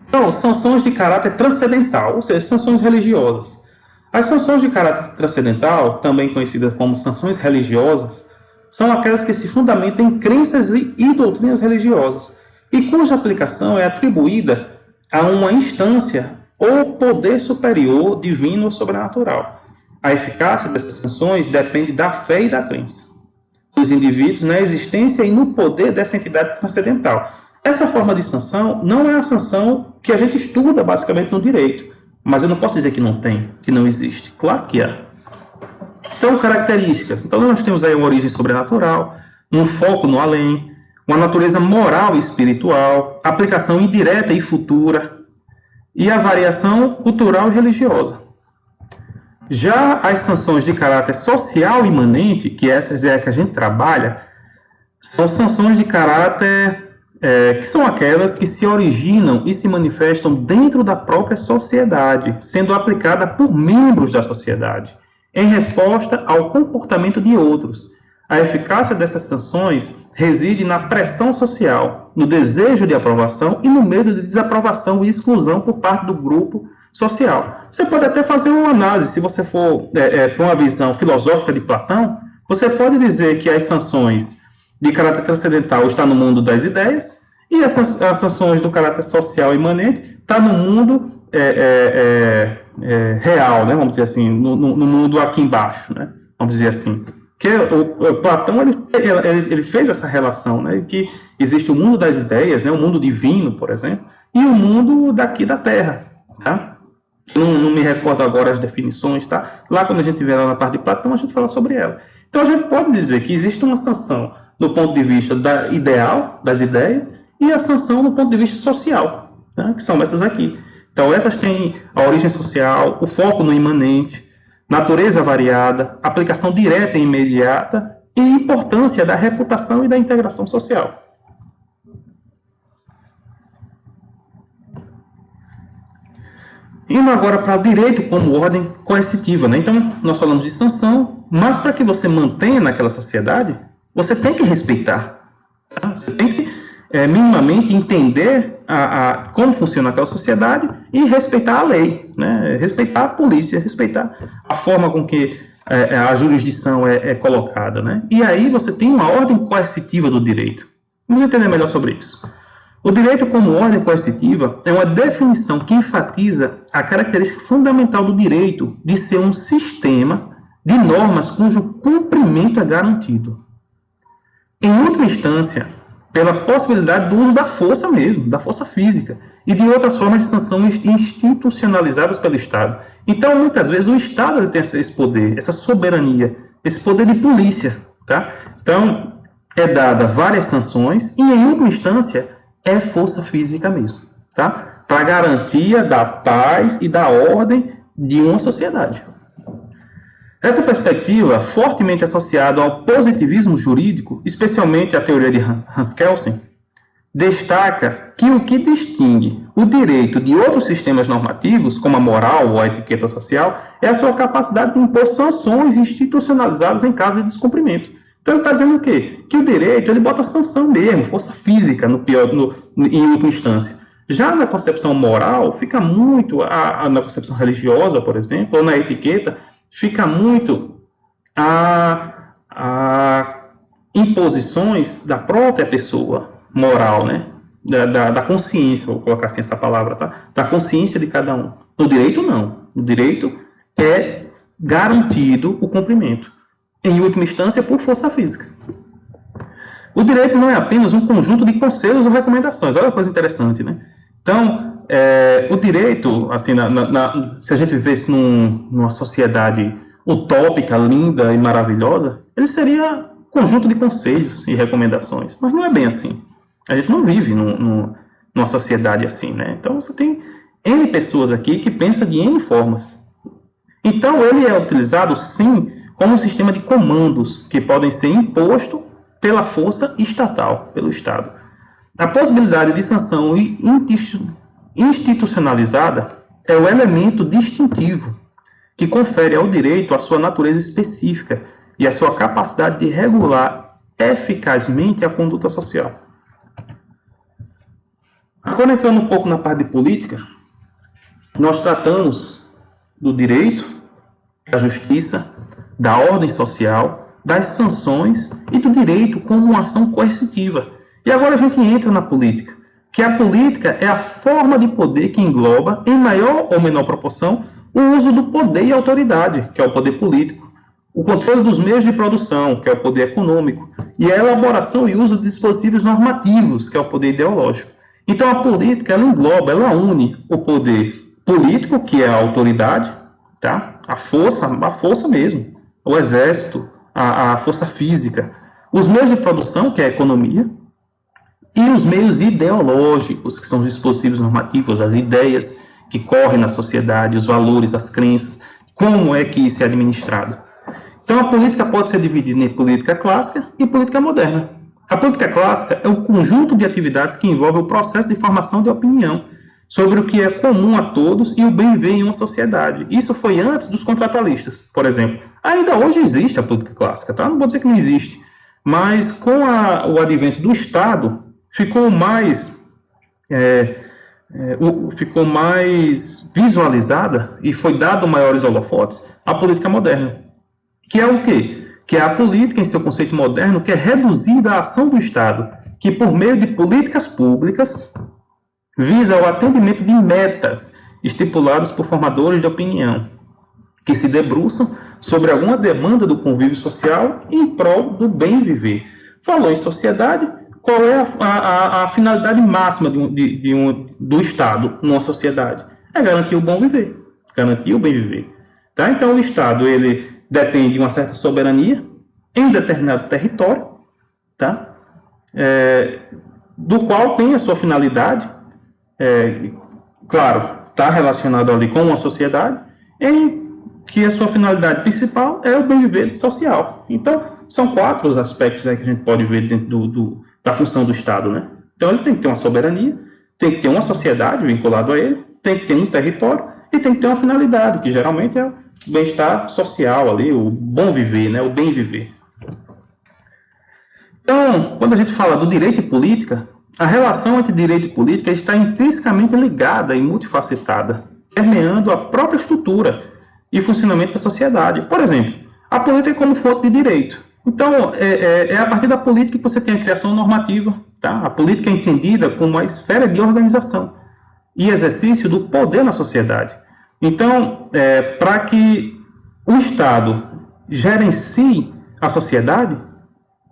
Então, sanções de caráter transcendental, ou seja, sanções religiosas. As sanções de caráter transcendental, também conhecidas como sanções religiosas, são aquelas que se fundamentam em crenças e doutrinas religiosas, e cuja aplicação é atribuída a uma instância ou poder superior, divino ou sobrenatural. A eficácia dessas sanções depende da fé e da crença dos indivíduos na existência e no poder dessa entidade transcendental. Essa forma de sanção não é a sanção que a gente estuda basicamente no direito, mas eu não posso dizer que não tem, que não existe. Claro que há. Então, características. Então, nós temos aí uma origem sobrenatural, um foco no além, uma natureza moral e espiritual, aplicação indireta e futura, e a variação cultural e religiosa. Já as sanções de caráter social imanente, que essas é a que a gente trabalha, são sanções de caráter que são aquelas que se originam e se manifestam dentro da própria sociedade, sendo aplicada por membros da sociedade, em resposta ao comportamento de outros. A eficácia dessas sanções reside na pressão social, no desejo de aprovação e no medo de desaprovação e exclusão por parte do grupo social. Você pode até fazer uma análise, se você for para uma visão filosófica de Platão, você pode dizer que as sanções de caráter transcendental estão no mundo das ideias, e as sanções do caráter social imanente estão no mundo real, né? Vamos dizer assim, no mundo aqui embaixo, né? Vamos dizer assim. Que o Platão ele fez essa relação, né? Que existe o mundo das ideias, né? O mundo divino, por exemplo, e o mundo daqui da Terra, tá? Não me recordo agora as definições, tá? Lá quando a gente tiver lá na parte de Platão, a gente fala sobre ela. Então a gente pode dizer que existe uma sanção do ponto de vista ideal, das ideias, e a sanção do ponto de vista social, tá? Que são essas aqui. Então essas têm a origem social, o foco no imanente, natureza variada, aplicação direta e imediata e importância da reputação e da integração social. Indo agora para o direito como ordem coercitiva, né? Então, nós falamos de sanção, mas para que você mantenha naquela sociedade, você tem que respeitar. Tá? Você tem que minimamente entender como funciona aquela sociedade e respeitar a lei, né? Respeitar a polícia, respeitar a forma com que a jurisdição é colocada, né? E aí você tem uma ordem coercitiva do direito. Vamos entender melhor sobre isso. O direito como ordem coercitiva é uma definição que enfatiza a característica fundamental do direito de ser um sistema de normas cujo cumprimento é garantido. Em última instância, pela possibilidade do uso da força mesmo, da força física, e de outras formas de sanção institucionalizadas pelo Estado. Então, muitas vezes, o Estado ele tem esse poder, essa soberania, esse poder de polícia. Tá? Então, é dada várias sanções, e em última instância, é força física mesmo, tá? Para garantia da paz e da ordem de uma sociedade. Essa perspectiva, fortemente associada ao positivismo jurídico, especialmente a teoria de Hans Kelsen, destaca que o que distingue o direito de outros sistemas normativos, como a moral ou a etiqueta social, é a sua capacidade de impor sanções institucionalizadas em caso de descumprimento. Então ele está dizendo o quê? Que o direito ele bota sanção mesmo, força física em última instância. Já na concepção moral, fica muito, na concepção religiosa, por exemplo, ou na etiqueta, fica muito a imposições da própria pessoa moral, né? Da consciência, vou colocar assim essa palavra, tá? Da consciência de cada um. No direito, não. No direito é garantido o cumprimento. Em última instância, por força física. O direito não é apenas um conjunto de conselhos ou recomendações. Olha que coisa interessante, né? Então, o direito, assim, se a gente vivesse numa sociedade utópica, linda e maravilhosa, ele seria um conjunto de conselhos e recomendações. Mas não é bem assim. A gente não vive numa sociedade assim, né? Então, você tem N pessoas aqui que pensam de N formas. Então, ele é utilizado, sim, como um sistema de comandos que podem ser impostos pela força estatal, pelo Estado. A possibilidade de sanção institucionalizada é o elemento distintivo que confere ao direito a sua natureza específica e a sua capacidade de regular eficazmente a conduta social. Agora, entrando um pouco na parte de política, nós tratamos do direito, da justiça, da ordem social, das sanções e do direito como uma ação coercitiva. E agora a gente entra na política, que a política é a forma de poder que engloba, em maior ou menor proporção, o uso do poder e autoridade, que é o poder político, o controle dos meios de produção, que é o poder econômico, e a elaboração e uso de dispositivos normativos, que é o poder ideológico. Então a política, ela engloba, ela une o poder político, que é a autoridade, tá? A força mesmo, o exército, a força física, os meios de produção, que é a economia, e os meios ideológicos, que são os dispositivos normativos, as ideias que correm na sociedade, os valores, as crenças, como é que isso é administrado. Então a política pode ser dividida em política clássica e política moderna. A política clássica é o conjunto de atividades que envolve o processo de formação de opinião sobre o que é comum a todos e o bem-viver em uma sociedade. Isso foi antes dos contratualistas, por exemplo. Ainda hoje existe a política clássica, tá? Não vou dizer que não existe, mas com o advento do Estado, ficou mais ficou mais visualizada e foi dado maiores holofotes à política moderna, que é o quê? Que é a política, em seu conceito moderno, que é reduzida à ação do Estado, que por meio de políticas públicas visa o atendimento de metas estipuladas por formadores de opinião, que se debruçam sobre alguma demanda do convívio social em prol do bem viver. Falou em sociedade, qual é a finalidade máxima do Estado numa sociedade? É garantir o bom viver, garantir o bem viver. Tá? Então, o Estado ele depende de uma certa soberania em determinado território, tá? Do qual tem a sua finalidade, claro, está relacionado ali com uma sociedade, em que a sua finalidade principal é o bem viver social. Então, são 4 os aspectos aí que a gente pode ver dentro da função do Estado, né? Então, ele tem que ter uma soberania, tem que ter uma sociedade vinculada a ele, tem que ter um território e tem que ter uma finalidade, que geralmente é o bem-estar social ali, o bom viver, né? O bem viver. Então, quando a gente fala do direito e política, a relação entre direito e política está intrinsecamente ligada e multifacetada, permeando a própria estrutura e funcionamento da sociedade. Por exemplo, a política é como fonte de direito. Então, é a partir da política que você tem a criação normativa. Tá? A política é entendida como a esfera de organização e exercício do poder na sociedade. Então, para que o Estado gerencie a sociedade,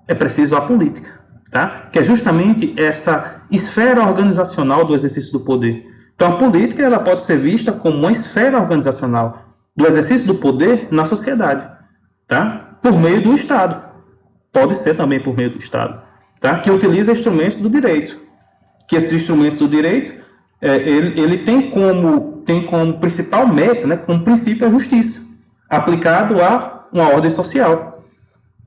é preciso a política, tá? Que é justamente essa esfera organizacional do exercício do poder. Então, a política ela pode ser vista como uma esfera organizacional do exercício do poder na sociedade, tá? Por meio do Estado. Pode ser também por meio do Estado, tá? Que utiliza instrumentos do direito. Que esses instrumentos do direito, ele tem como principal meta, né, como princípio, a justiça, aplicado a uma ordem social,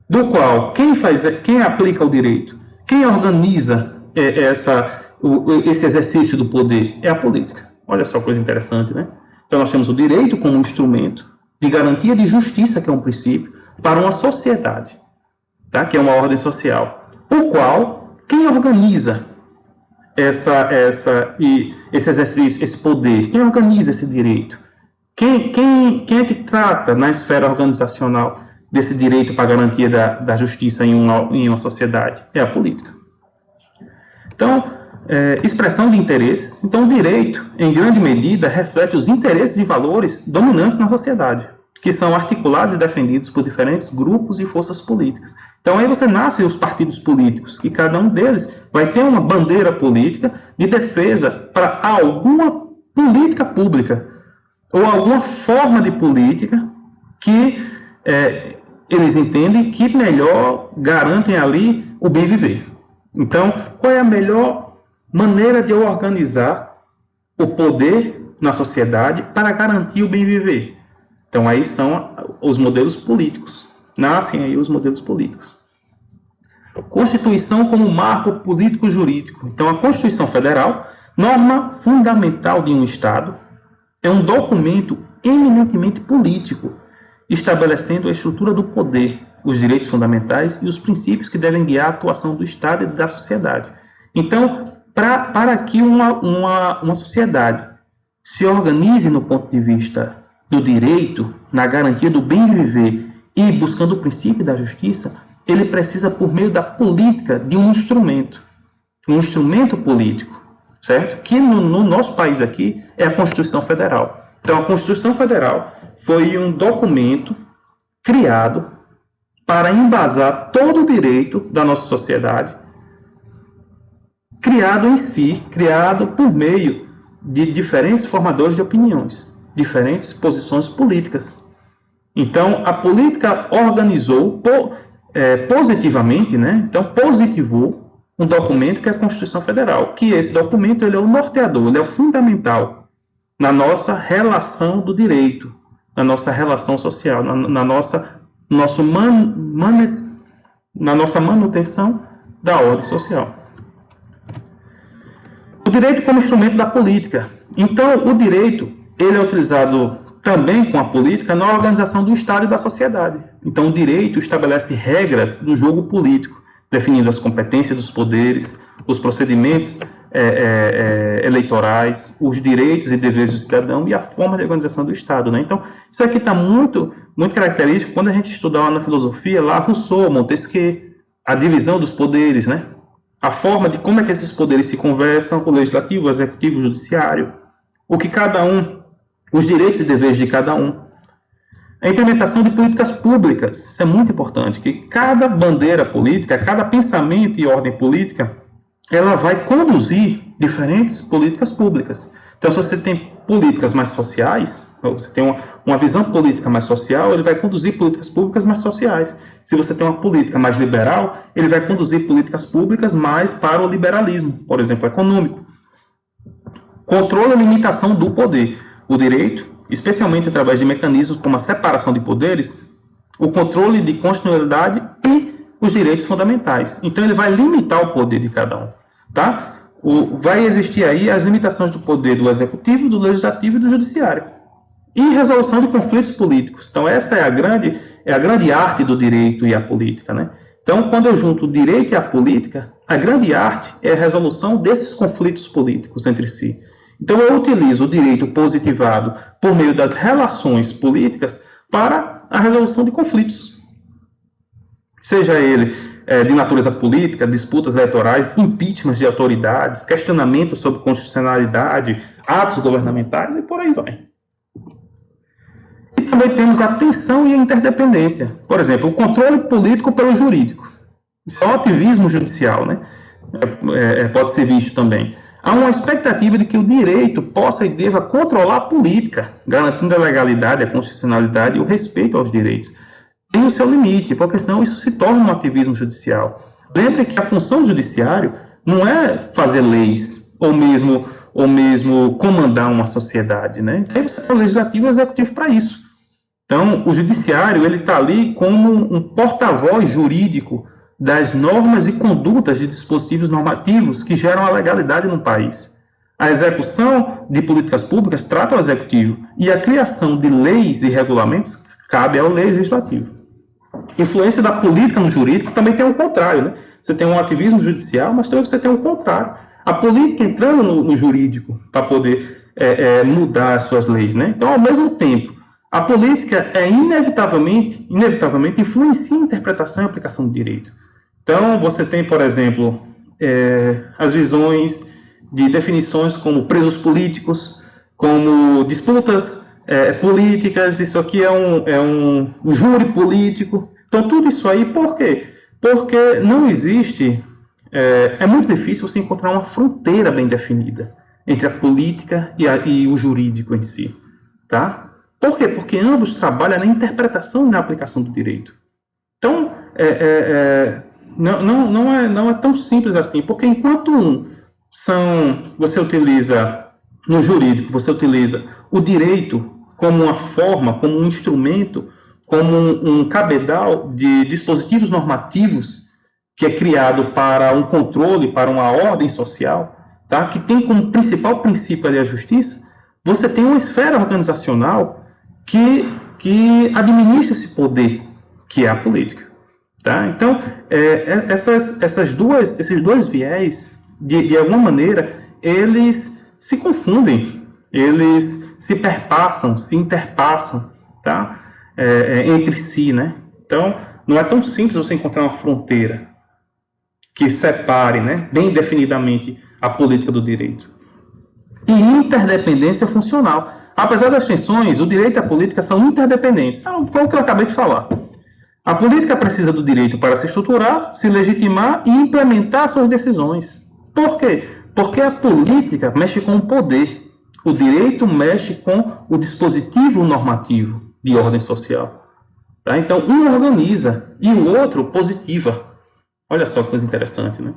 do qual quem aplica o direito, quem organiza esse exercício do poder é a política. Olha só que coisa interessante, né? Então, nós temos o direito como um instrumento de garantia de justiça, que é um princípio, para uma sociedade, tá? Que é uma ordem social, o qual, quem organiza esse exercício, esse poder, quem organiza esse direito? Quem é que trata na esfera organizacional desse direito para a garantia da justiça em uma sociedade? É a política. Então, expressão de interesses. Então, o direito, em grande medida, reflete os interesses e valores dominantes na sociedade, que são articulados e defendidos por diferentes grupos e forças políticas. Então, aí você nasce os partidos políticos, que cada um deles vai ter uma bandeira política de defesa para alguma política pública ou alguma forma de política que eles entendem que melhor garantem ali o bem viver. Então, qual é a melhor maneira de organizar o poder na sociedade para garantir o bem viver? Então, aí são os modelos políticos. Nascem aí os modelos políticos. Constituição como marco político-jurídico. Então, a Constituição Federal, norma fundamental de um Estado, é um documento eminentemente político, estabelecendo a estrutura do poder, os direitos fundamentais e os princípios que devem guiar a atuação do Estado e da sociedade. Então, para que uma sociedade se organize no ponto de vista do direito, na garantia do bem viver e buscando o princípio da justiça, ele precisa, por meio da política, de um instrumento político, certo? Que no nosso país aqui é a Constituição Federal. Então, a Constituição Federal foi um documento criado para embasar todo o direito da nossa sociedade, criado por meio de diferentes formadores de opiniões, diferentes posições políticas. Então, a política organizou positivamente, né? Então, positivou um documento que é a Constituição Federal, que esse documento ele é o norteador, ele é o fundamental na nossa relação do direito, na nossa relação social, na nossa manutenção da ordem social. O direito como instrumento da política. Então, o direito ele é utilizado também com a política na organização do Estado e da sociedade. Então, o direito estabelece regras do jogo político, definindo as competências dos poderes, os procedimentos eleitorais, os direitos e deveres do cidadão e a forma de organização do Estado, né? Então, isso aqui está muito, muito característico quando a gente estuda lá na filosofia, lá Rousseau, Montesquieu, a divisão dos poderes, né? A forma de como é que esses poderes se conversam, o legislativo, o executivo, o judiciário, o que cada um, os direitos e deveres de cada um. A implementação de políticas públicas, isso é muito importante, que cada bandeira política, cada pensamento e ordem política, ela vai conduzir diferentes políticas públicas. Então, se você tem políticas mais sociais, você tem uma visão política mais social, ele vai conduzir políticas públicas mais sociais. Se você tem uma política mais liberal, ele vai conduzir políticas públicas mais para o liberalismo, por exemplo, econômico. Controle e limitação do poder. O direito, especialmente através de mecanismos como a separação de poderes, o controle de constitucionalidade e os direitos fundamentais. Então, ele vai limitar o poder de cada um. Tá? Vai existir aí as limitações do poder do executivo, do legislativo e do judiciário. E resolução de conflitos políticos. Então, essa é a grande arte do direito e a política, né? Então, quando eu junto o direito e a política, a grande arte é a resolução desses conflitos políticos entre si. Então, eu utilizo o direito positivado por meio das relações políticas para a resolução de conflitos. Seja ele de natureza política, disputas eleitorais, impeachments de autoridades, questionamentos sobre constitucionalidade, atos governamentais e por aí vai. E também temos a tensão e a interdependência. Por exemplo, o controle político pelo jurídico. Isso é o ativismo judicial, né? Pode ser visto também. Há uma expectativa de que o direito possa e deva controlar a política, garantindo a legalidade, a constitucionalidade e o respeito aos direitos. Tem o seu limite, porque senão isso se torna um ativismo judicial. Lembre que a função do judiciário não é fazer leis, ou mesmo comandar uma sociedade, né? Então você tem o legislativo e o executivo para isso. Então, o judiciário, ele está ali como um porta-voz jurídico das normas e condutas de dispositivos normativos que geram a legalidade no país. A execução de políticas públicas trata o executivo, e a criação de leis e regulamentos cabe ao legislativo. Influência da política no jurídico também tem o contrário, né? Você tem um ativismo judicial, mas também você tem o contrário. A política entrando no jurídico para poder mudar as suas leis, né? Então, ao mesmo tempo, a política inevitavelmente influencia a interpretação e aplicação do direito. Então, você tem, por exemplo, as visões de definições como presos políticos, como disputas políticas, isso aqui é um júri político. Então, tudo isso aí, por quê? Porque não existe, é muito difícil você encontrar uma fronteira bem definida entre a política e o jurídico em si. Tá? Por quê? Porque ambos trabalham na interpretação e na aplicação do direito. Então, não é tão simples assim, porque enquanto você utiliza, no jurídico, você utiliza o direito como uma forma, como um instrumento, como um cabedal de dispositivos normativos que é criado para um controle, para uma ordem social, tá? Que tem como principal princípio ali a justiça, você tem uma esfera organizacional que administra esse poder, que é a política. Tá? Então, esses dois viés, de alguma maneira, eles se confundem, eles se perpassam, se interpassam, tá? Entre si, né? Então, não é tão simples você encontrar uma fronteira que separe, né, bem definidamente a política do direito. E interdependência funcional. Apesar das tensões, o direito e a política são interdependentes. Foi o que eu acabei de falar. A política precisa do direito para se estruturar, se legitimar e implementar suas decisões. Por quê? Porque a política mexe com o poder. O direito mexe com o dispositivo normativo de ordem social. Tá? Então, um organiza e o outro positiva. Olha só que coisa interessante, né?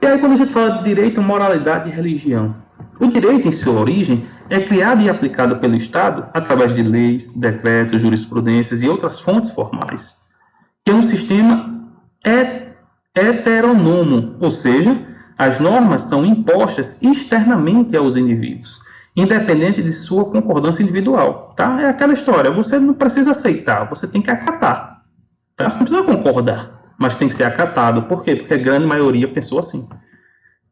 E aí, quando a gente fala de direito, moralidade e religião, o direito, em sua origem, é criado e aplicado pelo Estado através de leis, decretos, jurisprudências e outras fontes formais, que é um sistema heteronomo, ou seja, as normas são impostas externamente aos indivíduos, independente de sua concordância individual. Tá? É aquela história, você não precisa aceitar, você tem que acatar. Tá? Você não precisa concordar, mas tem que ser acatado. Por quê? Porque a grande maioria pensou assim.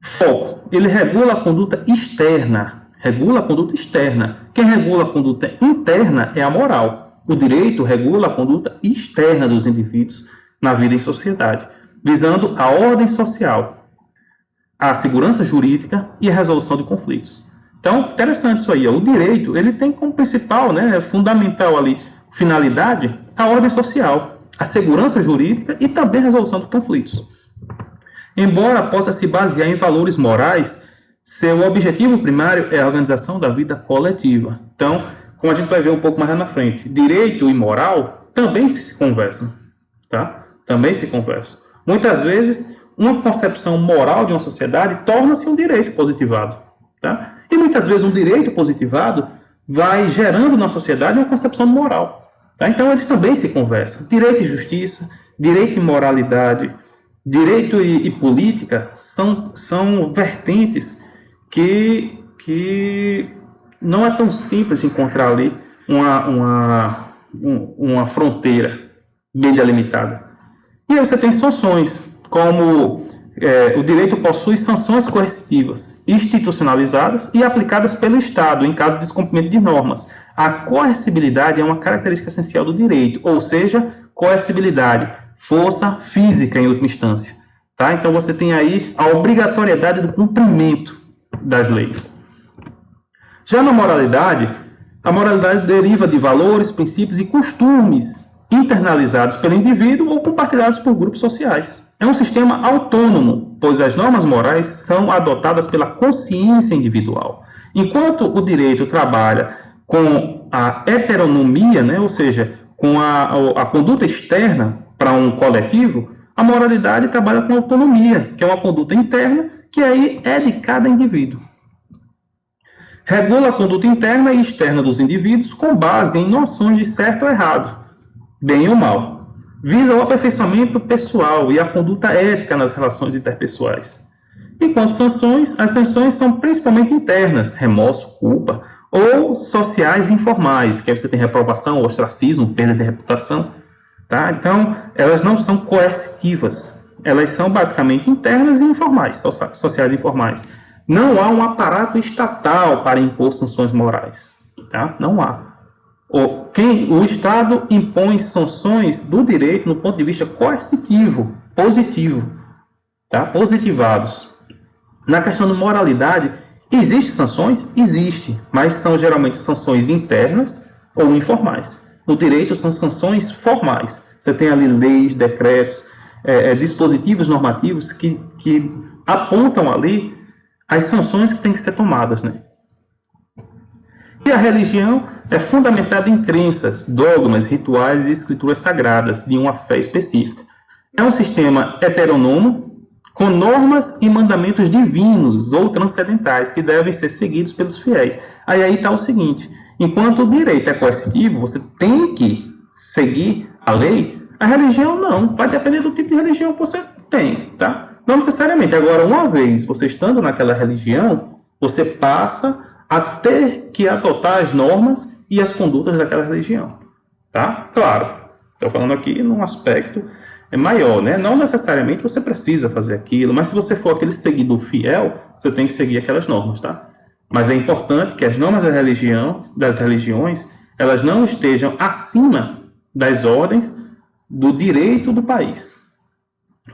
Foco. Ele regula a conduta externa. Regula a conduta externa. Quem regula a conduta interna é a moral. O direito regula a conduta externa dos indivíduos na vida em sociedade, visando a ordem social, a segurança jurídica e a resolução de conflitos. Então, interessante isso aí. Ó. O direito, ele tem como principal, né, fundamental ali, finalidade, a ordem social, a segurança jurídica e também a resolução de conflitos. Embora possa se basear em valores morais, seu objetivo primário é a organização da vida coletiva. Então, como a gente vai ver um pouco mais lá na frente, direito e moral também se conversam, tá? Também se conversam. Muitas vezes, uma concepção moral de uma sociedade torna-se um direito positivado, tá? E muitas vezes um direito positivado vai gerando na sociedade uma concepção de moral, tá? Então, eles também se conversam. Direito e justiça, direito e moralidade, direito e política são vertentes que não é tão simples encontrar ali uma fronteira bem delimitada. E aí você tem sanções, como o direito possui sanções coercitivas, institucionalizadas e aplicadas pelo Estado em caso de descumprimento de normas. A coercibilidade é uma característica essencial do direito, ou seja, coercibilidade, força física em última instância. Tá? Então você tem aí a obrigatoriedade do cumprimento das leis. Já na moralidade, a moralidade deriva de valores, princípios e costumes internalizados pelo indivíduo ou compartilhados por grupos sociais. É um sistema autônomo, pois as normas morais são adotadas pela consciência individual. Enquanto o direito trabalha com a heteronomia, né, ou seja, com a conduta externa para um coletivo, a moralidade trabalha com autonomia, que é uma conduta interna, que aí é de cada indivíduo. Regula a conduta interna e externa dos indivíduos com base em noções de certo ou errado, bem ou mal. Visa o aperfeiçoamento pessoal e a conduta ética nas relações interpessoais. Enquanto sanções, as sanções são principalmente internas, remorso, culpa, ou sociais informais, que aí você tem reprovação, ostracismo, perda de reputação. Tá? Então, elas não são coercitivas, elas são basicamente internas e informais, sociais e informais. Não há um aparato estatal para impor sanções morais. Tá? Não há. O Estado impõe sanções do direito no ponto de vista coercitivo, positivo, tá? Positivados. Na questão de moralidade, existem sanções? Existe, mas são geralmente sanções internas ou informais. No direito, são sanções formais. Você tem ali leis, decretos, dispositivos normativos que apontam ali as sanções que têm que ser tomadas, né? E a religião é fundamentada em crenças, dogmas, rituais e escrituras sagradas de uma fé específica. É um sistema heteronômo, com normas e mandamentos divinos ou transcendentais que devem ser seguidos pelos fiéis. Aí está o seguinte: enquanto o direito é coercitivo, você tem que seguir a lei, a religião não. Vai depender do tipo de religião que você tem, tá? Não necessariamente. Agora, uma vez você estando naquela religião, você passa a ter que adotar as normas e as condutas daquela religião, tá? Claro, estou falando aqui num aspecto maior, né? Não necessariamente você precisa fazer aquilo, mas se você for aquele seguidor fiel, você tem que seguir aquelas normas, tá? Mas é importante que as normas das religiões, elas não estejam acima das ordens do direito do país.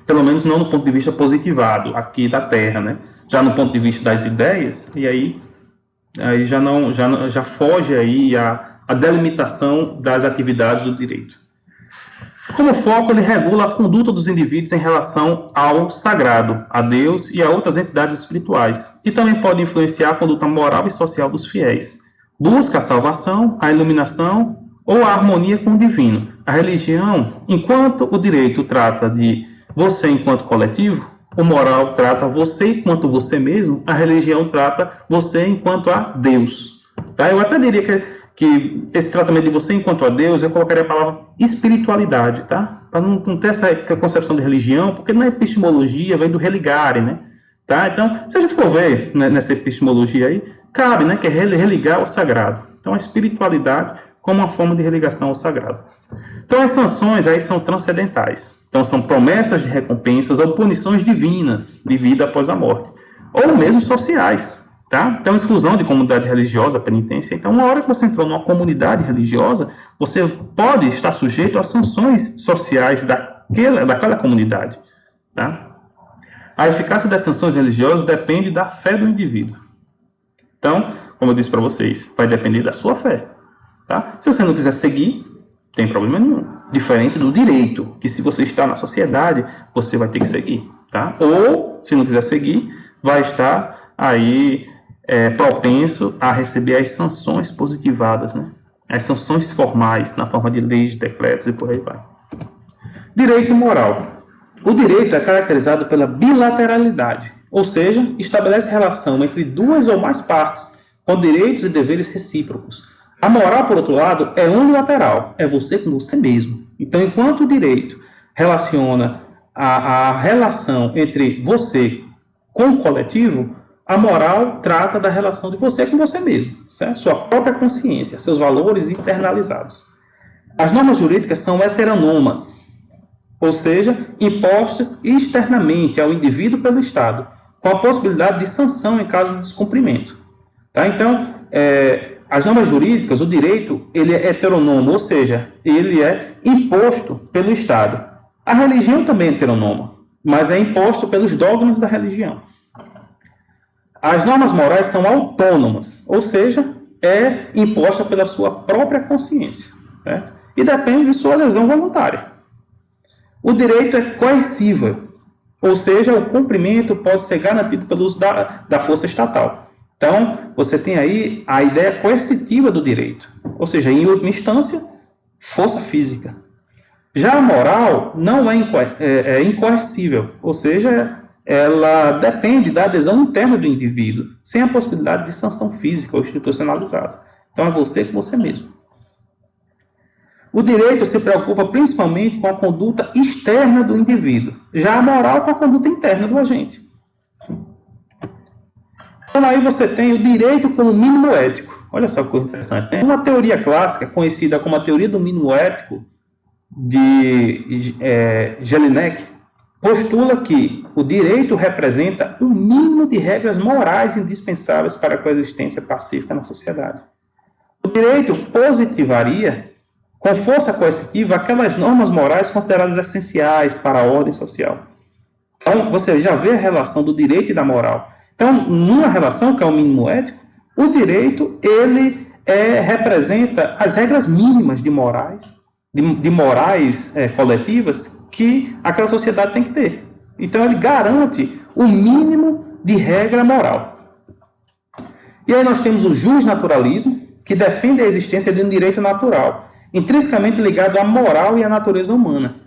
Pelo menos não no ponto de vista positivado, aqui da Terra, né? Já no ponto de vista das ideias, e aí já foge aí a delimitação das atividades do direito. Como foco, ele regula a conduta dos indivíduos em relação ao sagrado, a Deus e a outras entidades espirituais, e também pode influenciar a conduta moral e social dos fiéis. Busca a salvação, a iluminação ou a harmonia com o divino. A religião, enquanto o direito trata de você enquanto coletivo, o moral trata você enquanto você mesmo, a religião trata você enquanto a Deus. Tá? Eu até diria que esse tratamento de você enquanto a Deus, eu colocaria a palavra espiritualidade, tá? Para não ter essa concepção de religião, porque na epistemologia vem do religare, né? Tá? Então, se a gente for ver nessa epistemologia aí, cabe, né, que é religar ao sagrado. Então, a espiritualidade como uma forma de religação ao sagrado. Então, as sanções aí são transcendentais. Então, são promessas de recompensas ou punições divinas de vida após a morte. Ou mesmo sociais, tá? Então, exclusão de comunidade religiosa, penitência. Então, uma hora que você entrou numa comunidade religiosa, você pode estar sujeito a sanções sociais daquela comunidade, tá? A eficácia das sanções religiosas depende da fé do indivíduo. Então, como eu disse para vocês, vai depender da sua fé, tá? Se você não quiser seguir, não tem problema nenhum. Diferente do direito, que se você está na sociedade, você vai ter que seguir, tá? Ou, se não quiser seguir, vai estar aí propenso a receber as sanções positivadas, né? As sanções formais, na forma de leis, decretos e por aí vai. Direito moral. O direito é caracterizado pela bilateralidade, ou seja, estabelece relação entre duas ou mais partes, com direitos e deveres recíprocos. A moral, por outro lado, é unilateral, é você com você mesmo. Então, enquanto o direito relaciona a relação entre você com o coletivo, a moral trata da relação de você com você mesmo, certo? Sua própria consciência, seus valores internalizados. As normas jurídicas são heteronomas, ou seja, impostas externamente ao indivíduo pelo Estado, com a possibilidade de sanção em caso de descumprimento. Tá? Então, as normas jurídicas, o direito, ele é heteronomo, ou seja, ele é imposto pelo Estado. A religião também é heteronoma, mas é imposto pelos dogmas da religião. As normas morais são autônomas, ou seja, é imposta pela sua própria consciência, certo? E depende de sua adesão voluntária. O direito é coercível, ou seja, o cumprimento pode ser garantido pelo uso da força estatal. Então, você tem aí a ideia coercitiva do direito, ou seja, em última instância, força física. Já a moral não é incoercível, ou seja, ela depende da adesão interna do indivíduo, sem a possibilidade de sanção física ou institucionalizada. Então, é você com você mesmo. O direito se preocupa principalmente com a conduta externa do indivíduo, já a moral com a conduta interna do agente. Então, aí você tem o direito como mínimo ético. Olha só que coisa interessante. Tem uma teoria clássica, conhecida como a teoria do mínimo ético, de Jelinek, postula que o direito representa um mínimo de regras morais indispensáveis para a coexistência pacífica na sociedade. O direito positivaria, com força coercitiva, aquelas normas morais consideradas essenciais para a ordem social. Então, você já vê a relação do direito e da moral. Então, numa relação que é o mínimo ético, o direito, ele representa as regras mínimas de morais, de morais coletivas que aquela sociedade tem que ter. Então, ele garante o mínimo de regra moral. E aí nós temos o justnaturalismo, que defende a existência de um direito natural, intrinsecamente ligado à moral e à natureza humana,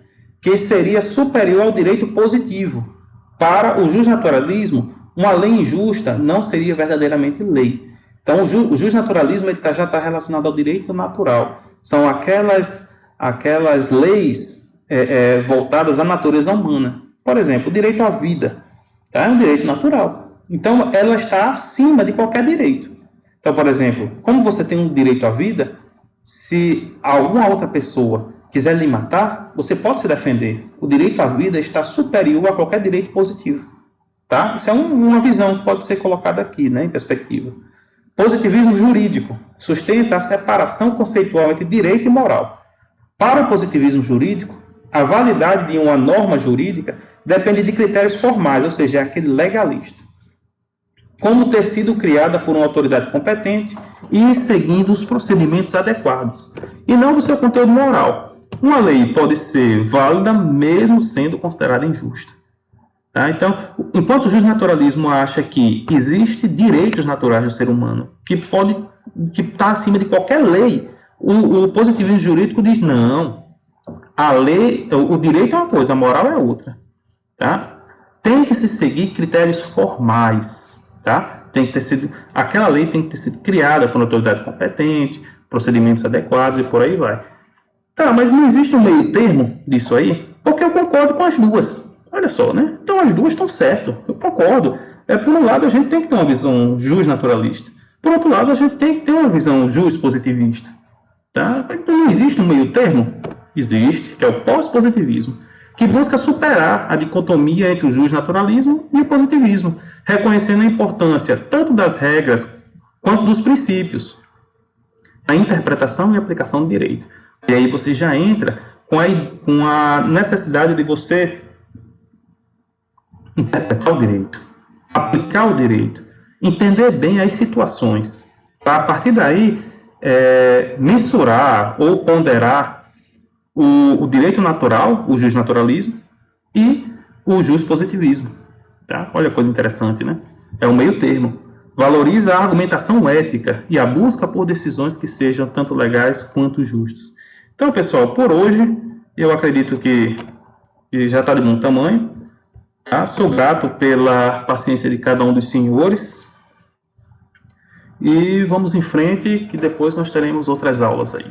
que seria superior ao direito positivo. Para o justnaturalismo, uma lei injusta não seria verdadeiramente lei. Então, o justnaturalismo já está relacionado ao direito natural. São aquelas leis voltadas à natureza humana. Por exemplo, o direito à vida, tá? É um direito natural. Então, ela está acima de qualquer direito. Então, por exemplo, como você tem um direito à vida, se alguma outra pessoa quiser lhe matar, você pode se defender. O direito à vida está superior a qualquer direito positivo. Tá? Isso é uma visão que pode ser colocada aqui, né, em perspectiva. Positivismo jurídico sustenta a separação conceitual entre direito e moral. Para o positivismo jurídico, a validade de uma norma jurídica depende de critérios formais, ou seja, é aquele legalista. Como ter sido criada por uma autoridade competente e seguindo os procedimentos adequados, e não do seu conteúdo moral. Uma lei pode ser válida mesmo sendo considerada injusta. Tá? Então, enquanto o justnaturalismo acha que existe direitos naturais do ser humano, que está acima de qualquer lei, o positivismo jurídico diz, não, a lei, o direito é uma coisa, a moral é outra. Tá? Tem que se seguir critérios formais. Tá? Aquela lei tem que ter sido criada por uma autoridade competente, procedimentos adequados e por aí vai. Tá, mas não existe um meio termo disso aí? Porque eu concordo com as duas. Olha só, né? Então as duas estão certas. Eu concordo. Por um lado, a gente tem que ter uma visão justnaturalista. Por outro lado, a gente tem que ter uma visão justpositivista. Tá? Então não existe um meio termo. existe, que é o pós-positivismo, que busca superar a dicotomia entre o justnaturalismo e o positivismo, reconhecendo a importância tanto das regras quanto dos princípios, a interpretação e aplicação do direito. E aí você já entra com a necessidade de você interpretar o direito, aplicar o direito, entender bem as situações, para a partir daí mensurar ou ponderar o direito natural, o justnaturalismo, e o justpositivismo. Tá? Olha a coisa interessante, né? É um meio termo. Valoriza a argumentação ética e a busca por decisões que sejam tanto legais quanto justas. Então, pessoal, por hoje, eu acredito que já está de bom tamanho. Tá? Sou grato pela paciência de cada um dos senhores. E vamos em frente, que depois nós teremos outras aulas aí.